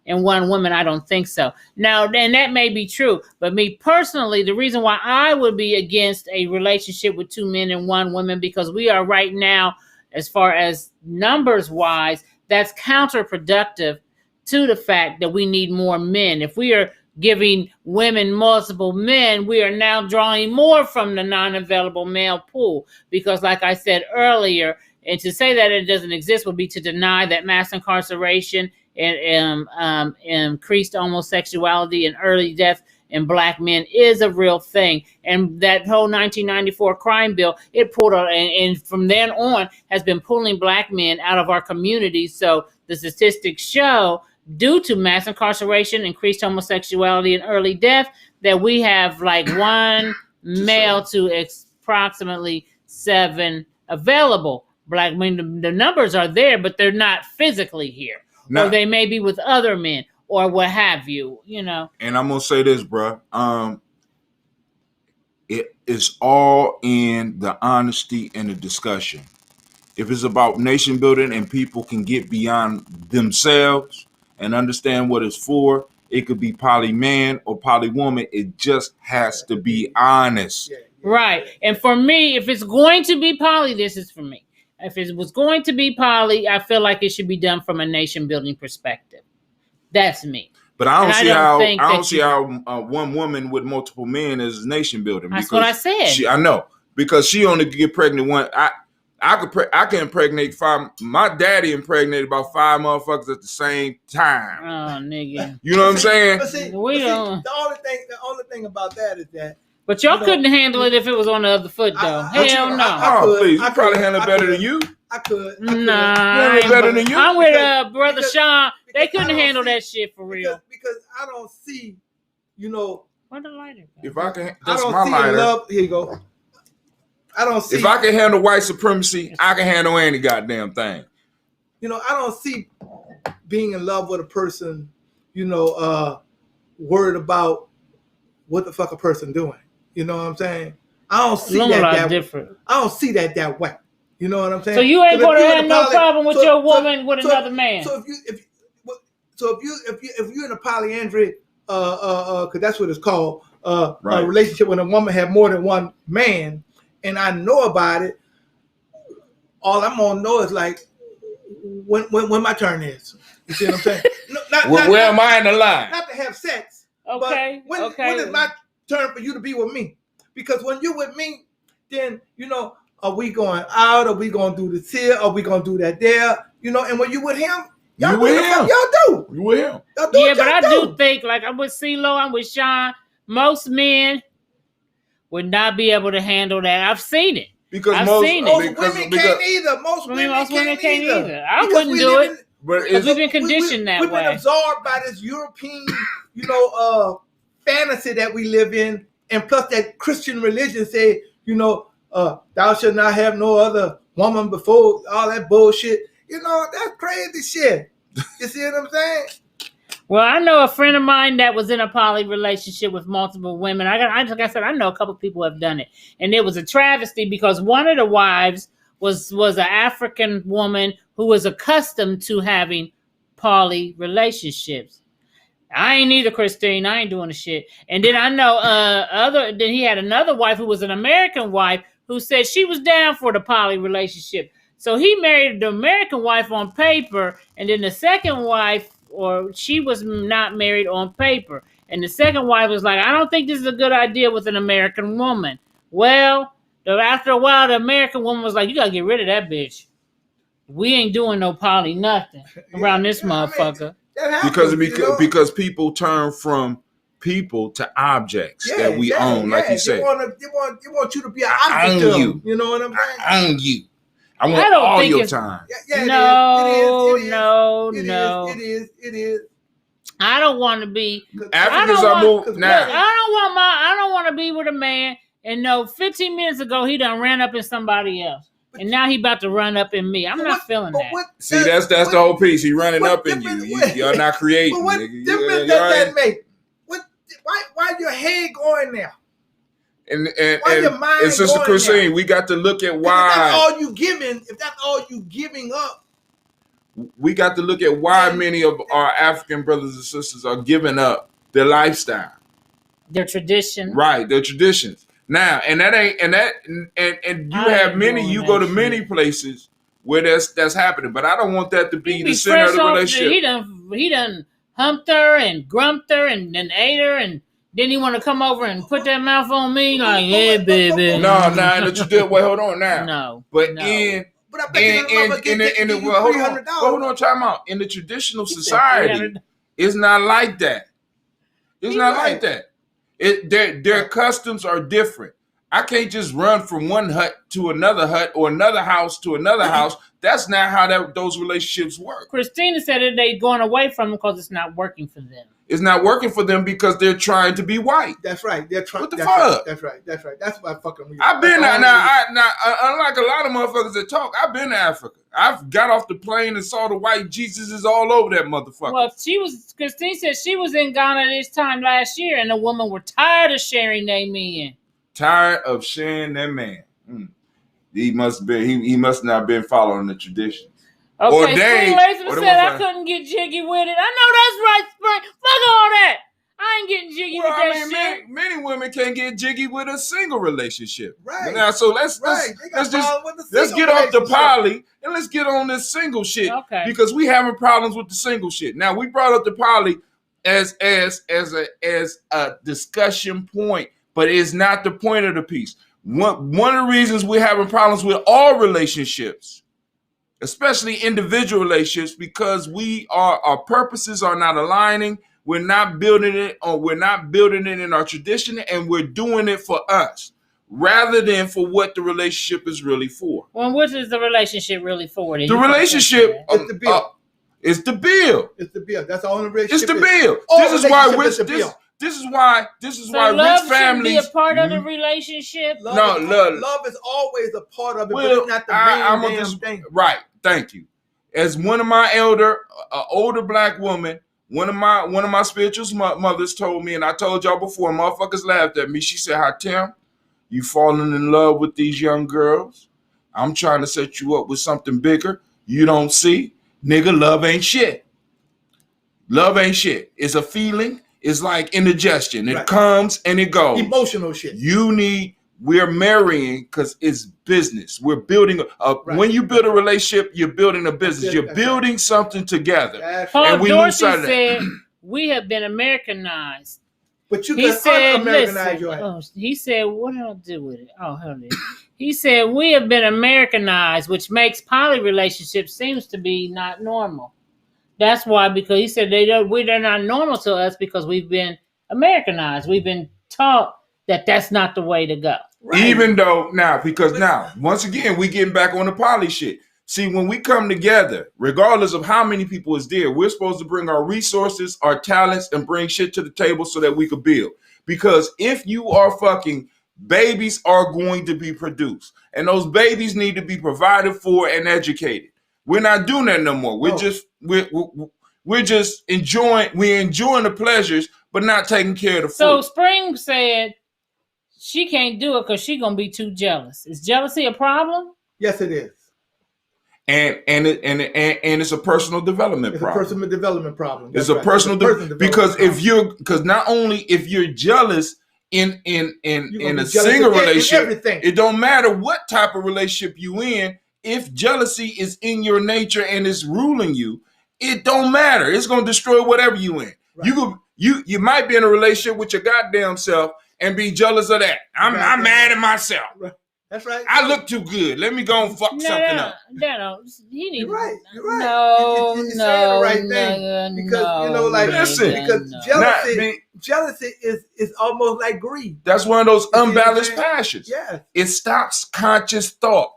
and one woman? I don't think so. Now, and that may be true, but me personally, the reason why I would be against a relationship with two men and one woman, because we are right now, as far as numbers wise, that's counterproductive to the fact that we need more men. If we are giving women multiple men, we are now drawing more from the non-available male pool. Because like I said earlier, and to say that it doesn't exist would be to deny that mass incarceration and increased homosexuality and early death in black men is a real thing. And that whole 1994 crime bill, it pulled out, and from then on has been pulling black men out of our communities. So the statistics show, due to mass incarceration, increased homosexuality, and early death, that we have like one male to approximately 7 available black men. The numbers are there, but they're not physically here. Or they may be with other men or what have you, you know. And I'm gonna say this, bro. It is all in the honesty and the discussion. If it's about nation building and people can get beyond themselves and understand what it's for, it could be poly man or poly woman. It just has to be honest. Right. And for me, if it's going to be poly, this is for me. If it was going to be poly, I feel like it should be done from a nation building perspective. That's me. But I don't see how one woman with multiple men is nation building. That's what I said. I know, because she only could get pregnant one. I can impregnate 5. My daddy impregnated about 5 motherfuckers at the same time. Oh, nigga. You know what I'm saying? The only thing about that is that. But y'all couldn't handle it if it was on the other foot, though. Hell no. Please, I probably handle it better than you. I could. Nah, better than you. I'm with brother Sean. They couldn't handle that shit for real. Because I don't see, you know. What the lighter? If I can, that's my lighter. Here you go. I don't see. If I can handle white supremacy, I can handle any goddamn thing. You know, I don't see being in love with a person, you know, worried about what the fuck a person doing. You know what I'm saying? I don't see that different. I don't see that way. You know what I'm saying? So you ain't gonna have no problem with your woman with another man. So if you're in a polyandry, because that's what it's called, a relationship when a woman have more than one man, and I know about it, all I'm gonna know is like when my turn is. You see what I'm saying? Where am I in the line? Not to have sex. Okay. But when is my turn for you to be with me? Because when you're with me, then you know, are we going out? Are we going to do this here? Are we going to do that there? You know, and when you with him, y'all do what y'all do. You with him? Yeah, but I do think, like I'm with CeeLo, I'm with Sean. Most men would not be able to handle that. I've seen it. Because most women can't either. Most women can't either. I wouldn't do it. Because we've been conditioned that way. We've been absorbed by this European, you know, fantasy that we live in, and plus that Christian religion say, you know, thou shalt not have no other woman before, all that bullshit. You know, that's crazy shit. You see what I'm saying? Well, I know a friend of mine that was in a poly relationship with multiple women. Like I said, I know a couple of people have done it. And it was a travesty because one of the wives was an African woman who was accustomed to having poly relationships. I ain't either, Christine. I ain't doing the shit. And then I know then he had another wife who was an American wife who said she was down for the poly relationship. So he married the American wife on paper, and then the second wife, or she was not married on paper. And the second wife was like, I don't think this is a good idea with an American woman. Well, after a while, the American woman was like, you got to get rid of that bitch. We ain't doing no poly nothing around this motherfucker. Because people turn from people to objects that we own, like you said. They want you to be an object to them. You know what I'm saying? I own you. I want all your time. No. It is. I don't want to be. Africans are moving now. I don't want to be with a man and know 15 minutes ago he done ran up in somebody else. And now he about to run up in me. I'm not feeling that. See, that's the whole piece. He running up in you. You're not creating. What difference does that make? Why your head going there? And Sister Christine, we got to look at why. If that's all you giving, if that's all you giving up, we got to look at why many of our African brothers and sisters are giving up their lifestyle, their tradition, right? Their traditions. Now, and you have many. You go to many places where that's happening, but I don't want that to be the center of the relationship. He done humped her and grumped her and then ate her and. Then he want to come over and put that mouth on me like, yeah, baby. No, wait, hold on now. No. But in But I bet you and hold on, time out. In the traditional society, it's not like that. It's not like that. Their customs are different. I can't just run from one hut to another hut or another house to another house. That's not how those relationships work. Christina said that they're going away from them because it's not working for them. It's not working for them because they're trying to be white. That's right. They're trying. What the fuck? That's right. That's why fucking. I've been now. Unlike a lot of motherfuckers that talk, I've been to Africa. I've got off the plane and saw the white Jesuses all over that motherfucker. Well, Christine said she was in Ghana this time last year, and the women were tired of sharing their men. Tired of sharing their man. He must not have been following the tradition. Okay, or Spring Latham said I couldn't get jiggy with it. I know that's right, Spring. Fuck all that. I ain't getting jiggy with that shit. Many women can't get jiggy with a single relationship. Right. Now, so let's get off the poly and let's get on this single shit. Okay. Because we having problems with the single shit. Now we brought up the poly as a discussion point, but it's not the point of the piece. One of the reasons we're having problems with all relationships, especially individual relationships, because our purposes are not aligning. We're not building it, or we're not building it in our tradition, and we're doing it for us rather than for what the relationship is really for. Well, what is the relationship really for? The relationship is the bill. It's the bill. It's the bill. That's all the relationship. It's the bill. This is why rich families be a part of the relationship. Love is always a part of it, but it's not the main damn thing. Right. Thank you. As one of my older black woman, one of my spiritual mothers told me, and I told y'all before, motherfuckers laughed at me. She said, "Tim, you falling in love with these young girls? I'm trying to set you up with something bigger. You don't see, nigga. Love ain't shit. Love ain't shit. It's a feeling. It's like indigestion. It comes and it goes. Emotional shit. We're marrying because it's business. We're building when you build a relationship, you're building a business. You're building something together. Paul Dorsey said we have been Americanized. But you can un-Americanize your ass. He said, what did I do with it? Oh, hell no. He said we have been Americanized, which makes poly relationships seems to be not normal. That's why, because he said they're not normal to us because we've been Americanized. We've been taught that that's not the way to go. Right. Even though now, once again, we getting back on the poly shit. See, when we come together, regardless of how many people is there, we're supposed to bring our resources, our talents, and bring shit to the table so that we could build. Because if you are fucking, babies are going to be produced. And those babies need to be provided for and educated. We're not doing that no more. We're just enjoying the pleasures, but not taking care of the food. So Spring said she can't do it because she's gonna be too jealous. Is jealousy a problem? Yes, it is. And it's a personal development problem. It's a personal development problem. It's a personal development because not only if you're jealous in a single relationship, it don't matter what type of relationship you in. If jealousy is in your nature and it's ruling you, it don't matter. It's gonna destroy whatever you in. Right. You might be in a relationship with your goddamn self and be jealous of that. I'm mad at myself. Right. That's right. I look too good. Let me go and fuck something up. No, he needs. You're right. You're right. No, you're saying the right thing. Because because jealousy is almost like greed. That's one of those unbalanced passions. Yeah. It stops conscious thought.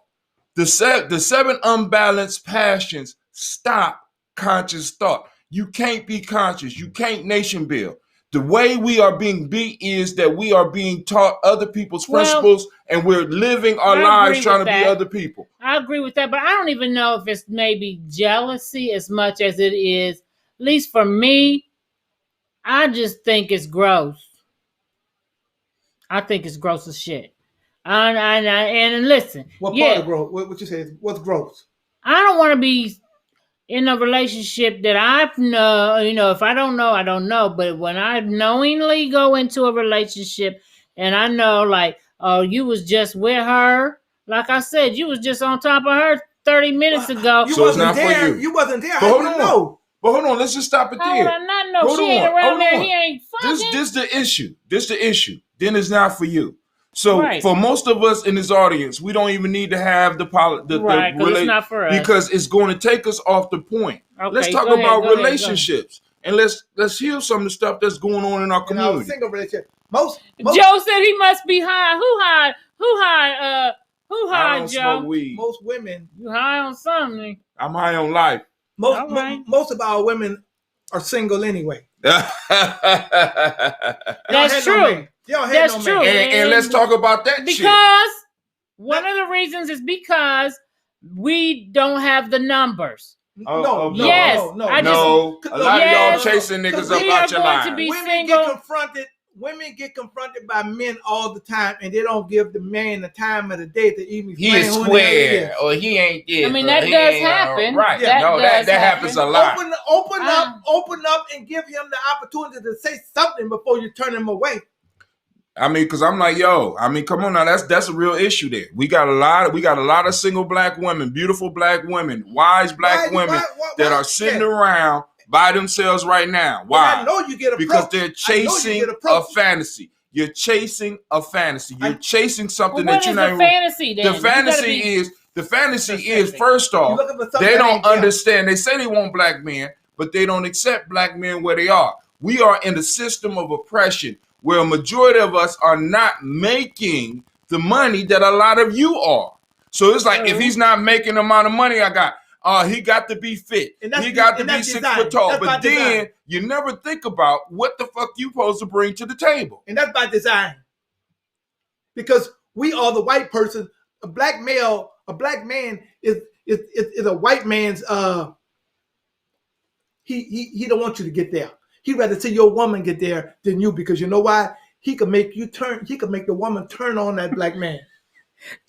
The seven unbalanced passions stop conscious thought. You can't be conscious. You can't nation build. The way we are being beat is that we are being taught other people's principles and we're living our lives trying to be other people. I agree with that, but I don't even know if it's maybe jealousy as much as it is, at least for me, I just think it's gross. I think it's gross as shit. And listen. What part of gross? What you say is what's gross? I don't want to be in a relationship that I know, if I don't know, I don't know. But when I knowingly go into a relationship and I know, like, oh, you was just with her. Like I said, you was just on top of her 30 minutes ago. You wasn't there. You wasn't there. How do you know? But hold on, let's just stop it there. How would I not know? She ain't around there. He ain't fucking. This the issue. Then it's not for you. So Right. for most of us in this audience, we don't even need to have the Right, 'cause it's not for us. because it's going to take us off the point. Okay, Let's talk go ahead, about go ahead, relationships and let's hear some of the stuff that's going on in our In our community. single relationship, most Joe said he must be high. Who high? Who I high, don't Joe? smoke weed. most women, You high on something? I'm high on life. most All right. most of our women are single anyway. That's true. That's true. And let's talk about that shit. Because one of the reasons is because we don't have the numbers. Oh, no, yes, no, I just- No, a lot Yes. of y'all chasing niggas Because up we out are your going to line. be women single. get confronted by men all the time, and they don't give the man the time of the day to even He explain is who the hell he square, is. or he ain't this. I mean, or that he does ain't, happen. Right? Yeah. No, That that does happens a lot. Open up, and give him the opportunity to say something before you turn him away. I mean, because I'm like, yo, I mean, come on now, that's a real issue there. We got a lot of single black women, beautiful black women, wise black women that are sitting around by themselves right now. Why? I know you get approached. Because they're I know you chasing get a approached. fantasy. You're chasing a fantasy. You're chasing something Well, what that you're is not the even. fantasy then? The You gotta fantasy be is specific. first You're off, looking for something they that don't ain't there. understand. They say they want black men, but they don't accept black men where they are. We are in a system of oppression where a majority of us are not making the money that a lot of you are. So it's like, if he's not making the amount of money I got, he got to be fit. And that's- He got to and be that's 6 design. foot tall. That's by But then design. you never think about what the fuck you supposed to bring to the table. And that's by design. Because we are the white person. A black man is a white man's he don't want you to get there. He'd rather see your woman get there than you, because you know why? He could make the woman turn on that black man.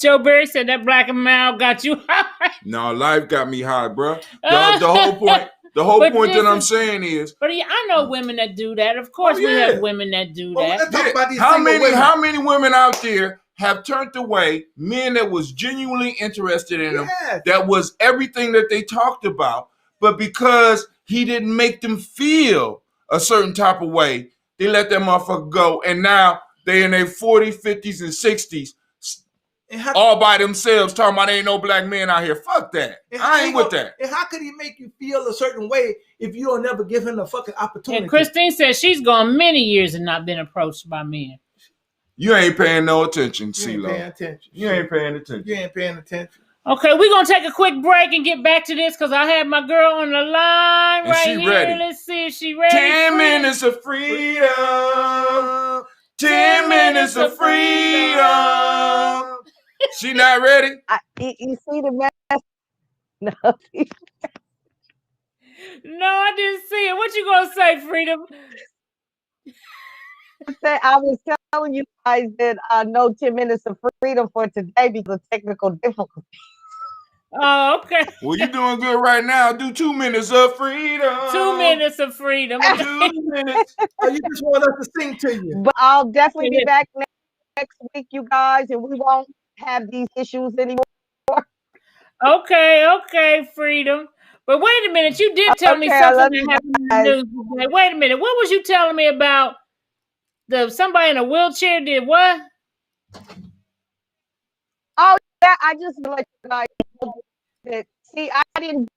Joe Berry said that black and mild got you high. No, life got me high, bro. The whole point. The whole But point that I'm listen- saying is, But yeah, I know women that do that. Of course, we yeah. have women that do Well, that. let's talk about these how single many women. how many women out there have turned away men that was genuinely interested in them, Yes. that was everything that they talked about, but because he didn't make them feel a certain type of way, they let that motherfucker go, and now they in their 40s, 50s, and 60s, And how, all by themselves, talking about ain't no black men out here. Fuck that. and I ain't with that. And how could he make you feel a certain way if you don't never give him the fucking opportunity? And Christine says she's gone many years and not been approached by men. You ain't paying no attention, you ain't paying CeeLo. attention. You ain't paying attention. You ain't paying attention. Okay, we're going to take a quick break and get back to this because I have my girl on the line And right she here. ready. Let's see if she ready. 10 minutes of freedom. 10 minutes of freedom. She not ready? You see the mess? No. No, I didn't see it. What you going to say, Freedom? I was telling you guys that no 10 minutes of freedom for today because of technical difficulties. Oh, okay. Well, you doing good right now. Do 2 minutes of freedom. 2 minutes of freedom. 2 minutes. Or you just want us to sing to you. But I'll definitely be back next week, you guys, and we won't have these issues anymore. Okay, Freedom. But wait a minute, you did tell me Okay, I love something you that happened in the guys. news today. Wait a minute, what was you telling me about somebody in a wheelchair did what? Yeah, I just let you guys know that. See, I didn't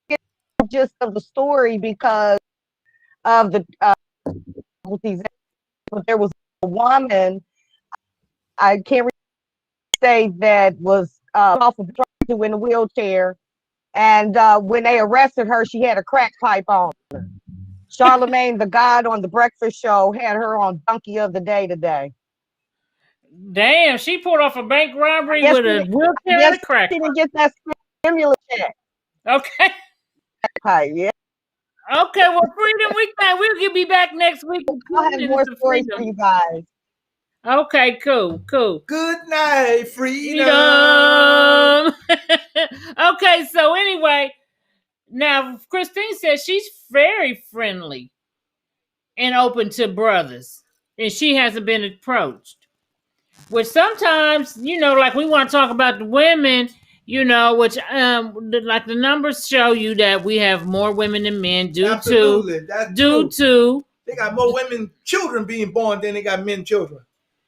get the gist of the story because of the difficulties. But there was a woman, I can't say, that was off of drugs in a wheelchair, and when they arrested her, she had a crack pipe on her. Charlemagne the God on the Breakfast Show had her on Donkey of the Day today. Damn, she pulled off a bank robbery Yes, with a wheelchair and Yes, a crack. she didn't get that stimulus check. Okay. Pipe, yeah. Okay, well, Freedom, we'll be back next week. with I'll have 2 more minutes of stories for freedom. you guys. Okay, cool. Good night, freedom. Okay, so anyway, now Christine says she's very friendly and open to brothers, and she hasn't been approached. Which sometimes, like we want to talk about the women, which like the numbers show you that we have more women than men Absolutely. That's true. to They got more women children being born than they got men children.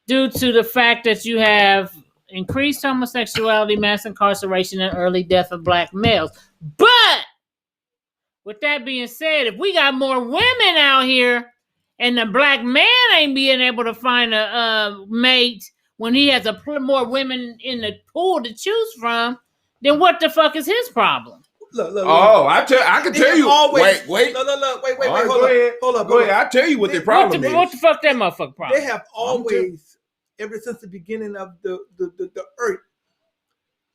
due to the fact that you have increased homosexuality, mass incarceration, and early death of black males. But with that being said, if we got more women out here and the black man ain't being able to find a mate when he has more women in the pool to choose from, then what the fuck is his problem? Look. Oh, I can tell you. Always, Wait. No. Wait. Right, Hold up. Go ahead. I tell you what the problem is. What the fuck that motherfucker problem? They have always, ever since the beginning of the earth,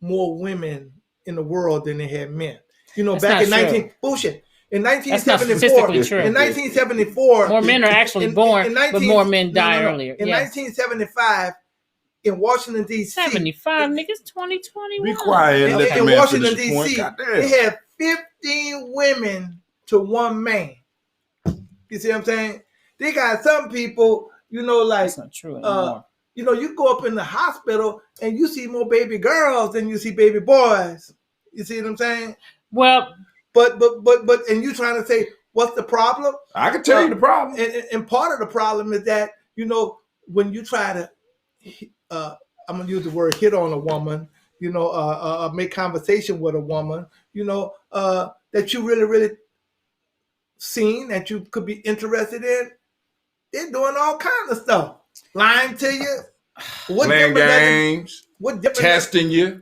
more women in the world than they had men. You know, That's back in not 19 true. bullshit. In That's not 1974, statistically true. in 1974, More men are actually born, but more men die earlier. In Yes. 1975, in Washington D.C., 75 niggas, 2021. Be quiet and let the in man Washington finish his point. D.C., Goddamn. they had 15 women to one man. You see what I'm saying? They got some people, you know, like That's not true anymore. you know, you go up in the hospital and you see more baby girls than you see baby boys. You see what I'm saying? Well, But and you trying to say what's the problem? I can tell you the problem. And part of the problem is that, you know, when you try to I'm gonna use the word hit on a woman, you know, make conversation with a woman, you know, that you really seen, that you could be interested in, they're doing all kinds of stuff. Lying to you. Playing games. What difference? Testing you.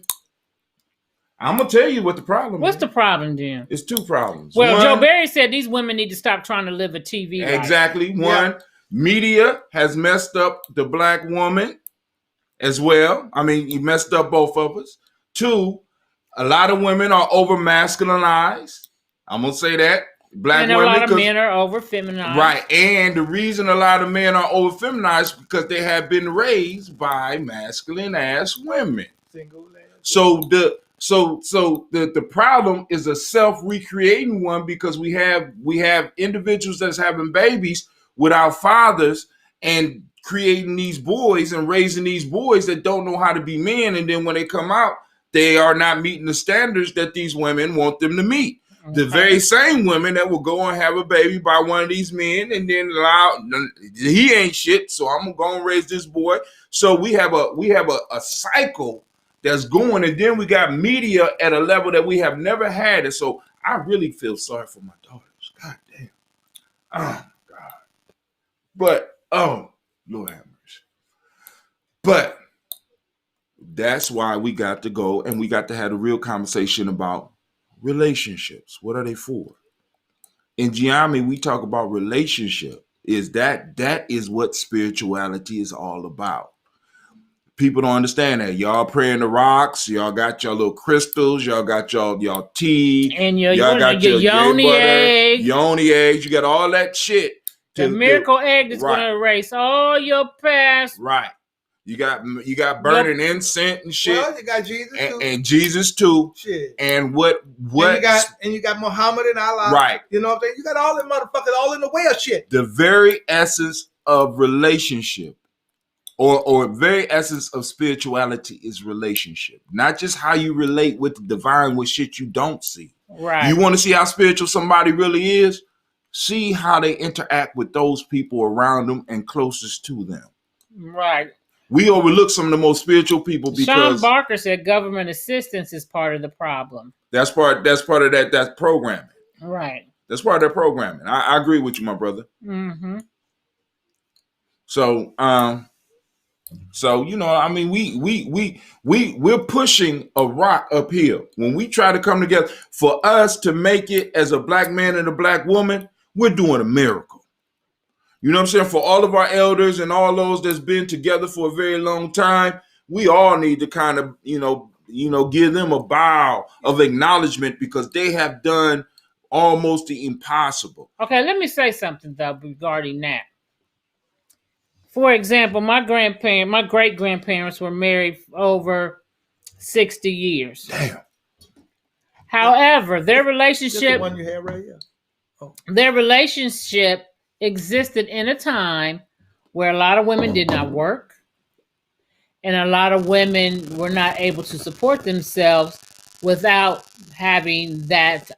I'm gonna tell you what the problem what's is. the problem then? It's two problems. Well, One, Joe Barry said these women need to stop trying to live a TV life. exactly. One, media has messed up the black woman as well. I mean, he messed up both of us. Two, a lot of women are over masculinized. I'm gonna say that. Black And a women, lot of 'cause- men are over feminized. right. And the reason a lot of men are over feminized because they have been raised by masculine ass women. So the problem is a self-recreating one because we have individuals that's having babies without fathers and creating these boys and raising these boys that don't know how to be men, and then when they come out, they are not meeting the standards that these women want them to meet. Okay. The very same women that will go and have a baby by one of these men and then allow he ain't shit, so I'm gonna go and raise this boy. So we have a cycle that's going, and then we got media at a level that we have never had. And so I really feel sorry for my daughters. God damn. Oh God. But Lord have mercy. But that's why we got to go and we got to have a real conversation about relationships. What are they for? In Giammi, we talk about relationship. That is what spirituality is all about. People don't understand that. Y'all praying the rocks. Y'all got your little crystals. Y'all got y'all tea. And y'all got your yoni butter, egg. yoni eggs. You got all that shit. The miracle egg that's right. going to erase all your past. Right. You got burning incense and shit. Well, you got Jesus too. And Jesus too. Shit. And what And you got Muhammad and Allah. Right. You know what I'm saying? You got all them motherfuckers all in the way of shit. The very essence of relationship or very essence of spirituality is relationship. Not just how you relate with the divine with shit you don't see. Right. You want to see how spiritual somebody really is? See how they interact with those people around them and closest to them. Right. We overlook some of the most spiritual people because Sean Barker said government assistance is part of the problem. That's part of that programming. Right. That's part of that programming. I agree with you, my brother. Mm-hmm. So you know, I mean, we're pushing a rock uphill. When we try to come together, for us to make it as a black man and a black woman, we're doing a miracle. You know what I'm saying? For all of our elders and all those that's been together for a very long time, we all need to kind of, you know, give them a bow of acknowledgement because they have done almost the impossible. Okay, let me say something though regarding that. For example, my great grandparents were married over 60 years. Damn. However, their Just the relationship, one you had right here. their relationship existed in a time where a lot of women did not work and a lot of women were not able to support themselves without having that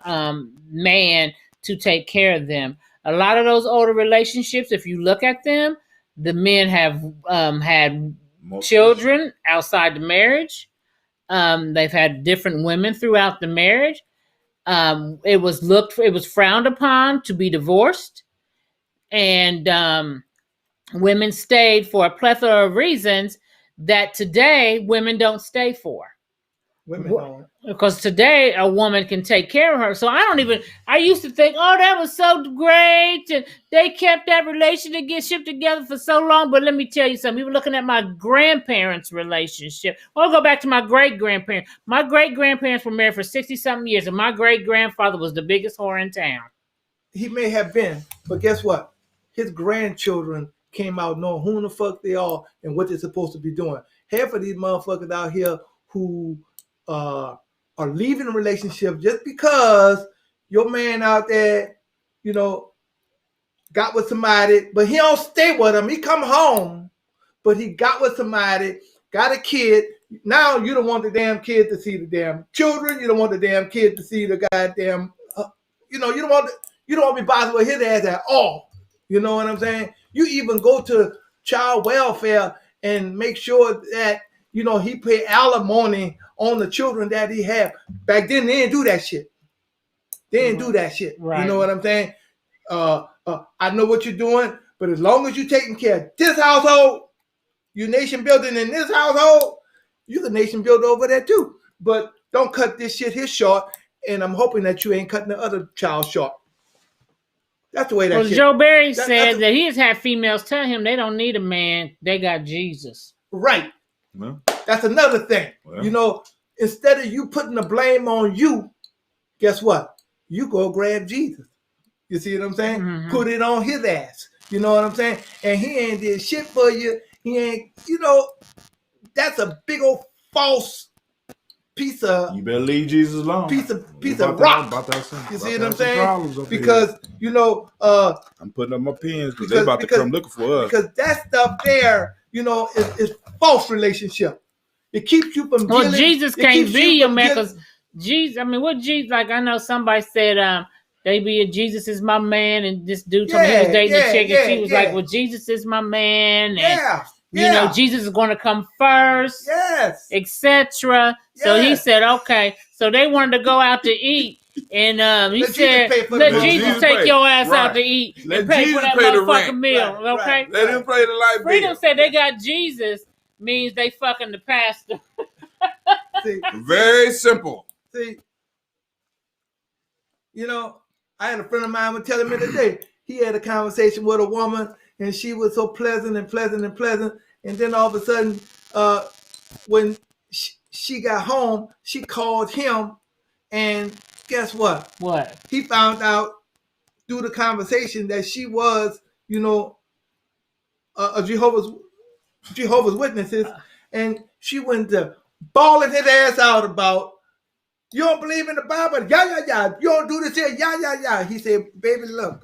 man to take care of them. A lot of those older relationships, if you look at them, The men have had Multiple children outside the marriage. They've had different women throughout the marriage. It was frowned upon to be divorced, and women stayed for a plethora of reasons that today women don't stay for. Women don't. Because today a woman can take care of her. So I used to think, oh, that was so great. And they kept that relationship together for so long. But let me tell you something. We were looking at my grandparents' relationship. I'll go back to my great-grandparents. My great-grandparents were married for 60-something years. And my great-grandfather was the biggest whore in town. He may have been, but guess what? His grandchildren came out knowing who the fuck they are and what they're supposed to be doing. Half of these motherfuckers out here who are leaving a relationship just because your man out there, got with somebody, but he don't stay with him. He come home, but he got with somebody, got a kid. Now you don't want the damn kid to see the damn children. You don't want the damn kid to see the goddamn, you don't want to be bothered with his ass at all. You know what I'm saying? You even go to child welfare and make sure that, he pay alimony on the children that he have. Back then, they didn't do that shit. Right. You know what I'm saying? I know what you're doing, but as long as you're taking care of this household, you nation building in this household, you the nation builder over there too. But don't cut this shit here short, and I'm hoping that you ain't cutting the other child short. That's the way that shit. Joe Barry said that he has had females tell him they don't need a man, they got Jesus. Right. Well, that's another thing. Well. Instead of you putting the blame on you, guess what? You go grab Jesus. You see what I'm saying? Mm-hmm. Put it on his ass. You know what I'm saying? And he ain't did shit for you. He ain't, that's a big old false piece of. You better leave Jesus alone. Piece of rock. You see what I'm saying? Because I'm putting up my pens because they're about to come looking for us. Because that stuff there, is false relationship. It keeps you from. Well, Jesus can't be your man because Jesus. I mean, what Jesus? Like I know somebody said, Jesus is my man, and this dude told me he was dating a chick, and she was like, well, Jesus is my man, and Jesus is going to come first, etc. So he said, okay. So they wanted to go out to eat, and he said, let Jesus take your ass out to eat and pay for that motherfucking meal, okay? Let him pay the light bill. Freedom said they got Jesus means they fucking the pastor. See, very simple. See, I had a friend of mine was telling me today, he had a conversation with a woman and she was so pleasant. And then all of a sudden, when she got home, she called him and guess what? What? He found out through the conversation that she was, a Jehovah's Witnesses, and she went to bawling his ass out about, you don't believe in the Bible? Yeah. You don't do this here? Yeah. He said, baby, look,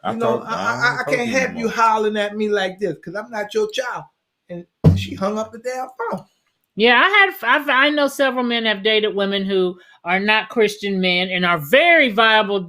I can't have you hollering at me like this because I'm not your child. And she hung up the damn phone. Yeah, I know several men have dated women who are not Christian men and are very viable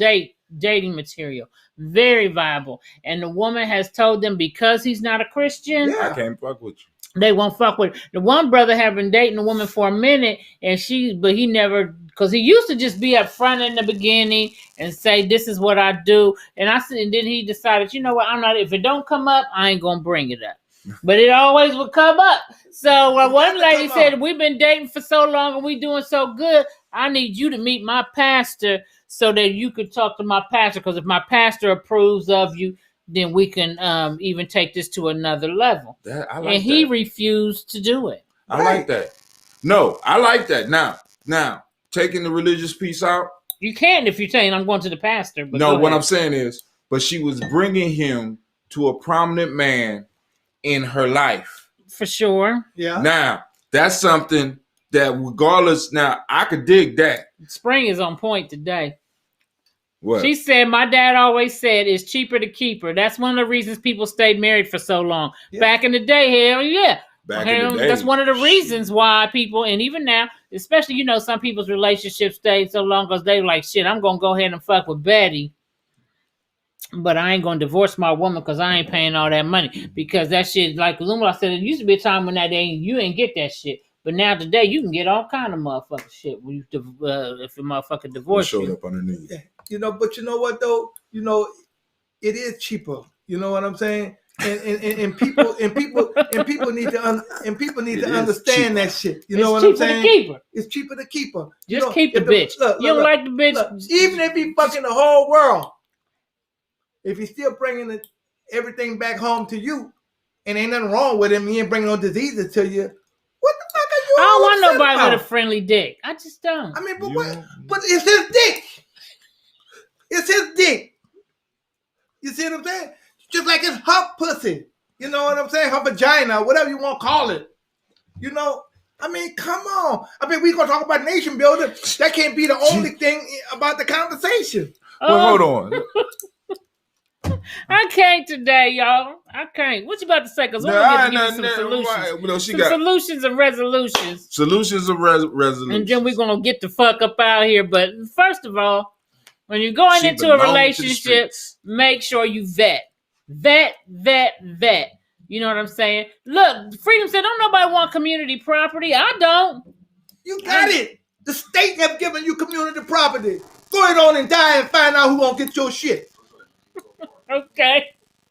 dating material. Very viable. And the woman has told them because he's not a Christian, I can't fuck with you. They won't fuck with. The one brother had been dating a woman for a minute, but he never, because he used to just be up front in the beginning and say, this is what I do. And then he decided, you know what, if it don't come up, I ain't going to bring it up. But it always would come up. So one lady said, we've been dating for so long and we doing so good, I need you to meet my pastor so that you could talk to my pastor. Because if my pastor approves of you, then we can even take this to another level. He refused to do it. I like that. No, I like that. Now, taking the religious piece out. You can if you're saying I'm going to the pastor. But no, what I'm saying is, but she was bringing him to a prominent man in her life. For sure. Yeah. Now, that's something that regardless, now I could dig that. Spring is on point today. What? She said, my dad always said it's cheaper to keep her. That's one of the reasons people stayed married for so long. Yeah. Back in the day, hell yeah. In the day. That's one of the reasons why people, and even now, especially, some people's relationships stayed so long because they were like, shit, I'm going to go ahead and fuck with Betty. but I ain't gonna divorce my woman because I ain't paying all that money. Because that shit, like Lumala said, it used to be a time when you ain't get that shit. But now today you can get all kind of motherfucking shit when you if a motherfucker divorce showed you. up underneath. But you know what though? It is cheaper. You know what I'm saying? And people need to understand that shit. You know what I'm saying? It's cheaper to keep her. It's cheaper to keep her. Just keep the bitch. You don't like the bitch? Look, even if he fucking the whole world, if he's still bringing everything back home to you, and ain't nothing wrong with him, he ain't bringing no diseases to you. What the fuck are you? I don't want nobody about? with a friendly dick. I just don't. I mean, but what? But it's his dick. It's his dick. You see what I'm saying? Just like it's her pussy. You know what I'm saying? Her vagina, whatever you want to call it. You know? I mean, come on. I mean, we're going to talk about nation building. That can't be the only thing about the conversation. Well, hold on. I can't today, y'all. I can't. What you about to say? Because we're going to give you some solutions. Solutions and resolutions. Solutions and resolutions. And then we're going to get the fuck up out here. But first of all, when you're going into a relationship, make sure you vet. Vet. You know what I'm saying? Look, Freedom said, don't nobody want community property. I don't. You got it. The state have given you community property. Go ahead on and die and find out who won't get your shit. Okay.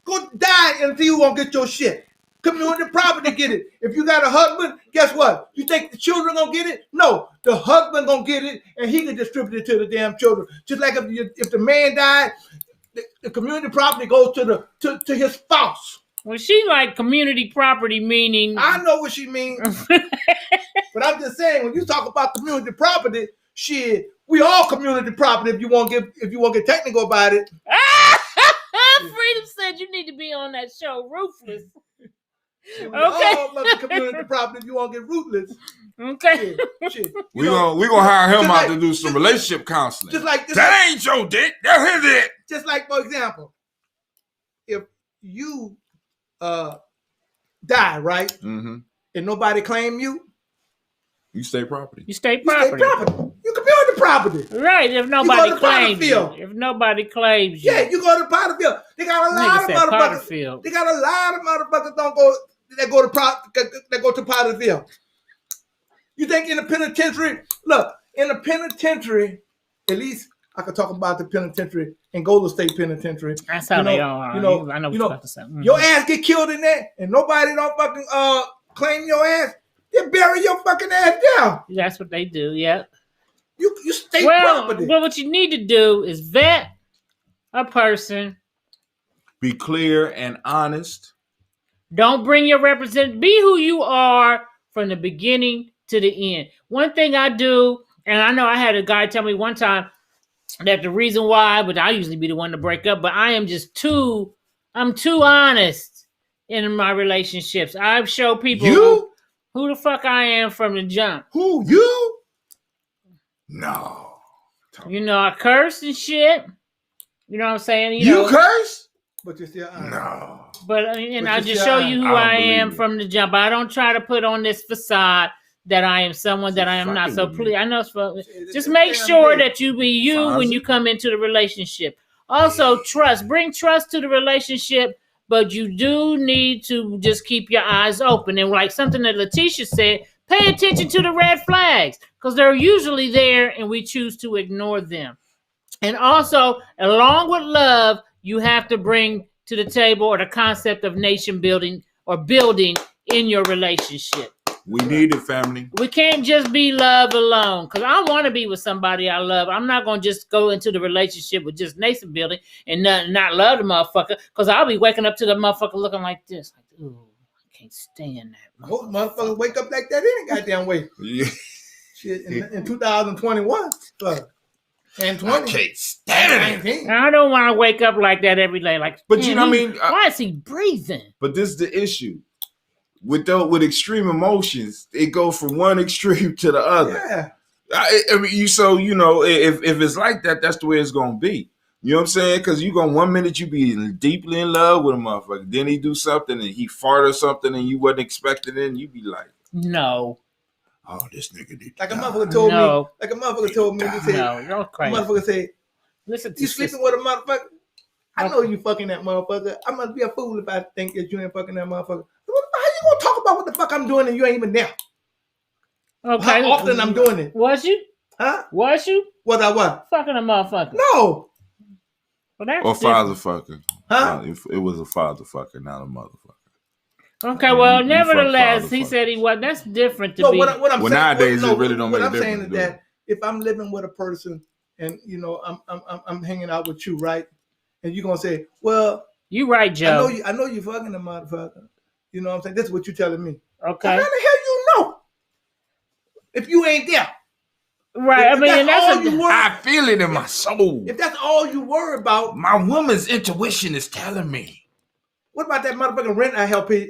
Go die and see who won't get your shit. Community property get it. If you got a husband, guess what? You think the children gonna get it? No, the husband gonna get it, and he can distribute it to the damn children. Just like if the man died, the community property goes to his spouse. Well, she like community property, meaning I know what she means, but I'm just saying when you talk about community property, shit, we all community property. If you want to get technical about it. Freedom said you need to be on that show, Ruthless. We all love the community property. If you want to get ruthless. Okay. Shit. We gonna hire him out to do some relationship counseling. That ain't your dick. That's his dick. Just like, for example, if you die, right, mm-hmm. and nobody claim you, you stay property. You community property. Right. If nobody claims you. If nobody claims you. Yeah, you go to Potterfield. They got a lot of motherfuckers. They got a lot of motherfuckers that go to Potterfield. You think in the penitentiary? Look, in the penitentiary, at least I could talk about the penitentiary and Golden State Penitentiary. That's how they are. I know what you're about to say. Mm-hmm. Your ass get killed in there, and nobody don't fucking claim your ass. They bury your fucking ass down. That's what they do. Yeah. You state property. Well, what you need to do is vet a person. Be clear and honest. Don't bring your representative. Be who you are from the beginning to the end. One thing I do, and I know I had a guy tell me one time that the reason why, but I usually be the one to break up, but I'm too honest in my relationships. I show people who the fuck I am from the jump. Who, you? No. I curse and shit. You know what I'm saying? You curse? But you're still honest. No. But I just show you who I am from the jump. I don't try to put on this facade that I am someone that I am not. So please, I know just make sure that you be you when you come into the relationship. Also, trust. Bring trust to the relationship, but you do need to just keep your eyes open. And like something that Letitia said, pay attention to the red flags because they're usually there and we choose to ignore them. And also, along with love, you have to bring to the table or the concept of nation building or building in your relationship. We need it, family. We can't just be love alone because I want to be with somebody I love. I'm not going to just go into the relationship with just nation building and not love the motherfucker because I'll be waking up to the motherfucker looking like this. Like, ooh, I can't stand that. Most motherfuckers wake up like that any goddamn way. Yeah. Shit, in 2021. And 20. I can't stand it. I don't want to wake up like that every day. Like, but you know what I mean? Why is he breathing? But this is the issue. With extreme emotions, it goes from one extreme to the other. Yeah. I mean, if it's like that, that's the way it's gonna be. You know what I'm saying? Because you go 1 minute you be deeply in love with a motherfucker, then he do something and he fart or something and you wasn't expecting it, and you be like, no. Oh, this nigga did. Like a motherfucker told me. Like a motherfucker told me. No, you're crazy. A motherfucker said, listen to you sleeping with a motherfucker? I know you fucking that motherfucker. I must be a fool if I think that you ain't fucking that motherfucker. How you gonna talk about what the fuck I'm doing and you ain't even there? Okay. How often I'm doing it? Was you? Huh? Was you? Was I what? Fucking a motherfucker. No. Well, that's Or different. father fucker. Huh? If it was a father fucker, not a motherfucker. Okay, well, You nevertheless, fuck he father said he was. That's different to No, be. what I'm Well, saying, nowadays, it really don't what make a I'm saying is difference, that if I'm living with a person and you know I'm hanging out with you, right? And you're gonna say, well, You right, Joe. I know you fucking the motherfucker. You know what I'm saying? This is what you're telling me. Okay. How the hell you know if you ain't there? Right. If I mean, and that's that's all you worry. I feel it in my soul. If that's all you worry about, My woman's intuition is telling me. what about that motherfucking rent I help pay?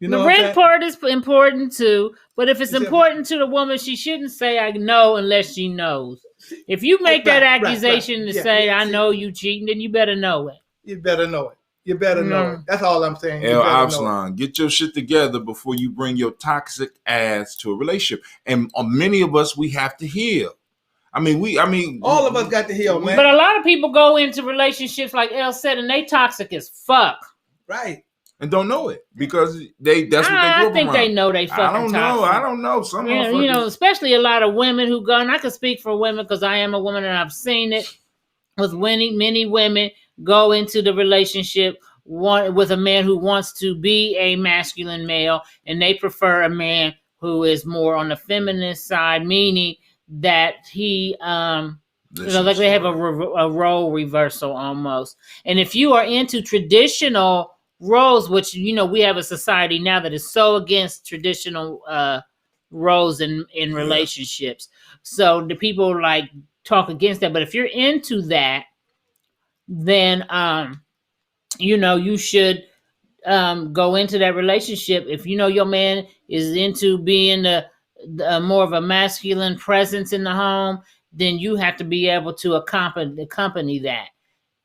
You know the what I'm rent saying? part is important too, but if it's You said- important to the woman, she shouldn't say "I know" unless she knows. If you make that Right, accusation to Yeah, say yeah, "I see, know you cheating," then you better know it. You better know it. You better know it. That's all I'm saying. You El better know it. Absalom, get your shit together before you bring your toxic ass to a relationship. And many of us, we have to heal. I mean, All of us got to heal, man. But a lot of people go into relationships like El said, and they toxic as fuck. Right. and don't know it because that's what they grew I up think around. they know they fucking I toxic. don't know. Some Yeah, motherfuckers. you know, especially a lot of women who go, and I can speak for women because I am a woman and I've seen it. With many women go into the relationship with a man who wants to be a masculine male, and they prefer a man who is more on the feminine side, meaning that he, like they have a role reversal almost. And if you are into traditional roles, which we have a society now that is so against traditional roles in relationships, so the people like talk against that. But if you're into that, then you should go into that relationship. If your man is into being the more of a masculine presence in the home, then you have to be able to accompany that,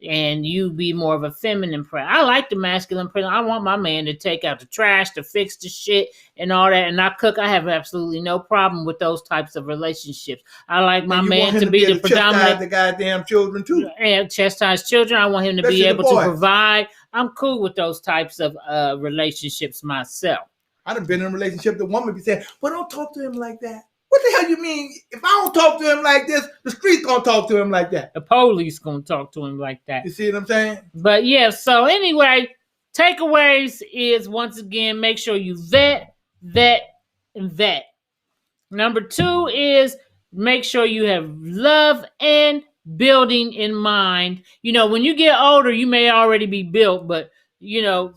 and you be more of a feminine presence. I like the masculine presence. I want my man to take out the trash, to fix the shit and all that, and I cook. I have absolutely no problem with those types of relationships. I like my man to be the predominant. The goddamn children too. And chastise children. I want him to be able to provide. I'm cool with those types of relationships myself. I done been in a relationship. The woman be saying, "Well, don't talk to him like that." What the hell you mean? If I don't talk to him like this, the street's gonna talk to him like that. The police gonna talk to him like that. You see what I'm saying? But yeah, so anyway, takeaways is once again, make sure you vet. Number 2 is make sure you have love and building in mind. When you get older, you may already be built, but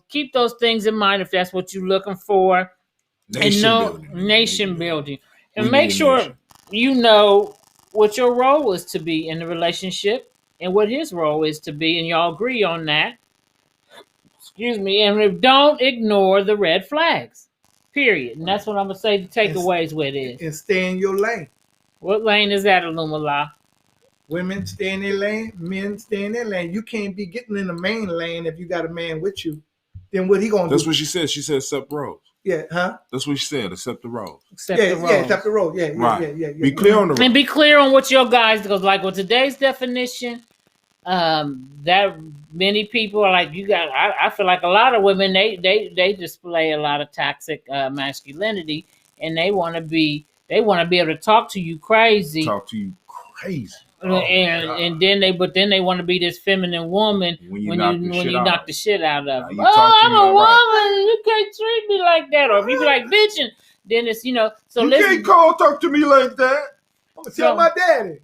keep those things in mind if that's what you're looking for. Nation building. And make sure you know what your role is to be in the relationship and what his role is to be, and y'all agree on that. Excuse me. And don't ignore the red flags. Period. And that's what I'm going to say the takeaways with is. And stay in your lane. What lane is that, Alumala? Women stay in their lane, men stay in their lane. You can't be getting in the main lane if you got a man with you. Then what he gonna do? That's what she said. She said accept roles. Yeah, huh? That's what she said. Accept the roles. Accept the roles. Yeah, right. Yeah. Be clear on the roles. And be clear on what your guys, because like with today's definition, that many people are like, I feel like a lot of women, they display a lot of toxic masculinity, and they want to be able to talk to you crazy. And then they want to be this feminine woman when you knock the shit out of them. I'm a woman. You can't treat me like that. Or if you be like bitching, then it's So you can't talk to me like that. I'm gonna tell my daddy.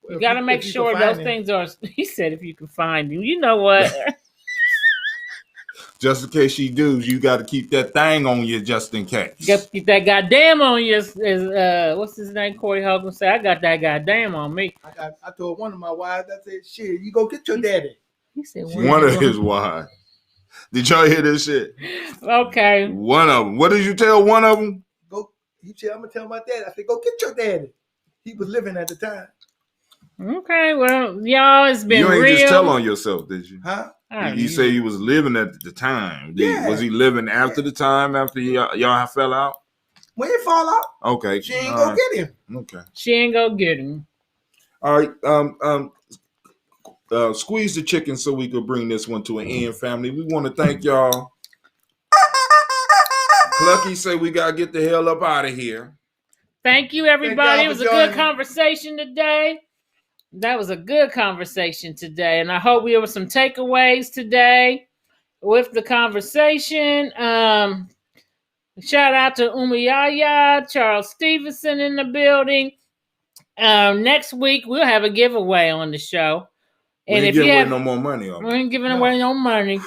You got to make sure those things are. He said, if you can find him, you know what? Just in case she do, you got to keep that thing on you just in case. You got to keep that goddamn on you. What's his name? Corey Hogan say, I got that goddamn on me. I told one of my wives, I said, shit, you go get your daddy. He said, one of his wives. Did y'all hear this shit? Okay. One of them. What did you tell one of them? He said, I'm going to tell my dad. I said, go get your daddy. He was living at the time. Okay, well, y'all, it's been real. You ain't just tell on yourself, did you? Huh? You say he was living at the time. Yeah. Was he living after the time, after y'all fell out? When he fall out, okay. She ain't go get him. Okay. She ain't go get him. All right. squeeze the chicken so we could bring this one to an end, family. We want to thank y'all. Clucky say we got to get the hell up out of here. Thank you, everybody. Thank It was a y'all for good joining. conversation today. That was a good conversation today. And I hope we have some takeaways today with the conversation. Shout out to Umayaya, Charles Stevenson in the building. Next week, we'll have a giveaway on the show. We And ain't if you giving away have, no more money on we it. ain't giving away no money.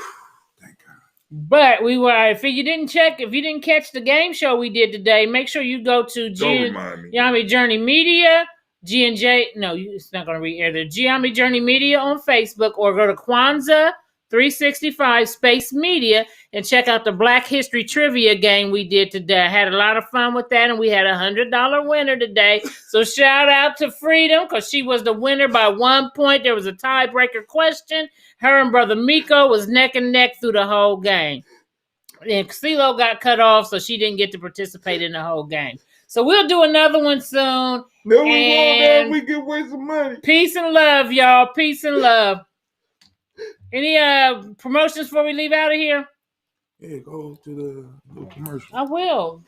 Thank God. But we were, if you didn't catch the game show we did today, make sure you go to Don't remind me. Giambi Journey Media, G&J, no, it's not going to re-air the Giambi Journey Media on Facebook, or go to Kwanzaa 365 Space Media and check out the Black History Trivia game we did today. I had a lot of fun with that, and we had a $100 winner today. So shout out to Freedom, because she was the winner by 1 point. There was a tiebreaker question. Her and Brother Miko was neck and neck through the whole game. And CeeLo got cut off, so she didn't get to participate in the whole game. So we'll do another one soon. No, we And- won't. We give away some money. Peace and love, y'all. Peace and love. Any promotions before we leave out of here? Yeah, go to the little commercial. I will.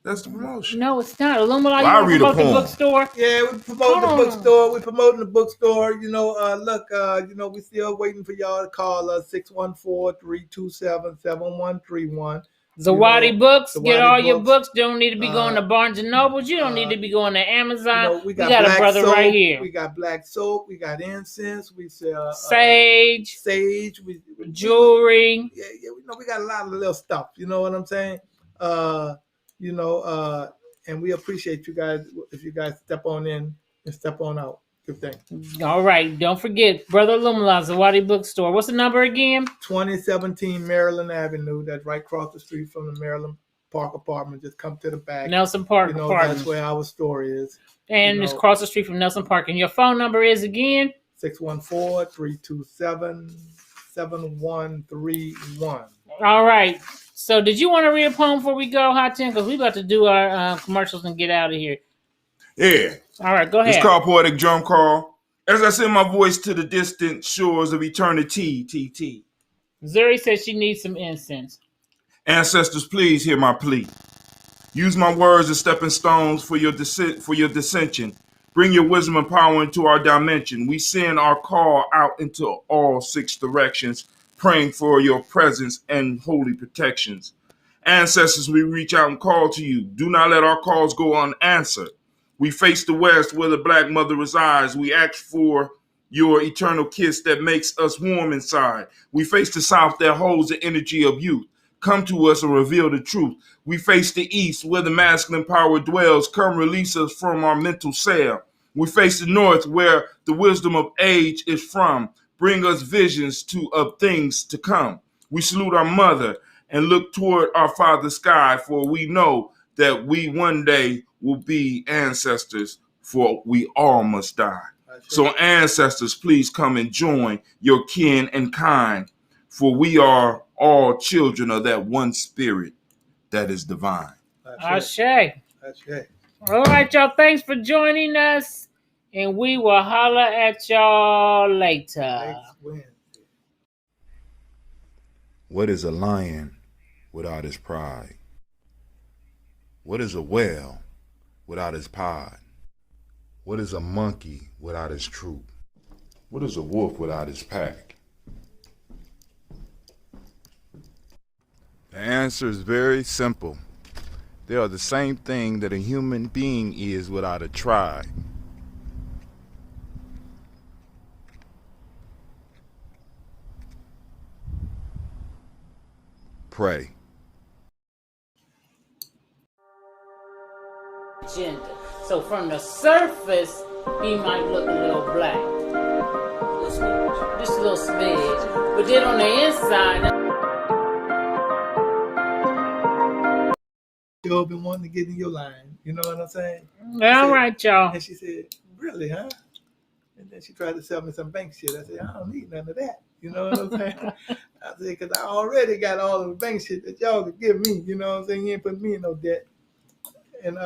That's the promotion. No, it's not. Illumilite, Well, you I want to read a promote the poem. bookstore? Yeah, we promoting the bookstore. We're promoting the bookstore. You know, look, we still waiting for y'all to call us 614-327-7131. Zawadi Books. Zawadi Get all your Books. books. You don't need to be going to Barnes and Nobles. You don't need to be going to Amazon. We we got got a black brother soap, right here. We got black soap. We got incense. We sell Sage, sage. We jewelry. Yeah, we got a lot of little stuff. You know what I'm saying? And we appreciate you guys if you guys step on in and step on out. Good thing. All right. Don't forget, Brother Illumilite, Zawadi Bookstore. What's the number again? 2017 Maryland Avenue. That's right across the street from the Maryland Park Apartment. Just come to the back. Nelson Park That's Apartments. where our store is. And it's across the street from Nelson Park. And your phone number is again? 614-327-7131. All right. So did you want to read a poem before we go, Hot 10? Because we about to do our commercials and get out of here. Yeah. All right, go ahead. It's called Poetic Drum Call. As I send my voice to the distant shores of eternity, TT. Zuri says she needs some incense. Ancestors, please hear my plea. Use my words as stepping stones for your dissension. Bring your wisdom and power into our dimension. We send our call out into all 6 directions, praying for your presence and holy protections. Ancestors, we reach out and call to you. Do not let our calls go unanswered. We face the west where the black mother resides. We ask for your eternal kiss that makes us warm inside. We face the south that holds the energy of youth. Come to us and reveal the truth. We face the east where the masculine power dwells. Come release us from our mental cell. We face the north where the wisdom of age is from. Bring us visions of things to come. We salute our mother and look toward our father sky, for we know that we one day will be ancestors, for we all must die. So ancestors, please come and join your kin and kind, for we are all children of that one spirit that is divine. Ashe. All All right, y'all. Thanks for joining us. And we will holler at y'all later. Next Wednesday. What is a lion without his pride? What is a whale without his pod? What is a monkey without his troop? What is a wolf without his pack? The answer is very simple. They are the same thing that a human being is without a tribe. Pray. Agenda. So from the surface, he might look a little black. Just a little smidge. But then on the inside, Still been wanting to get in your line. You know what I'm saying? all right, y'all. And she said, really, huh? And then she tried to sell me some bank shit. I said, I don't need none of that. You know what I'm saying? I said, because I already got all the bank shit that y'all could give me. You know what I'm saying? You ain't putting me in no debt. And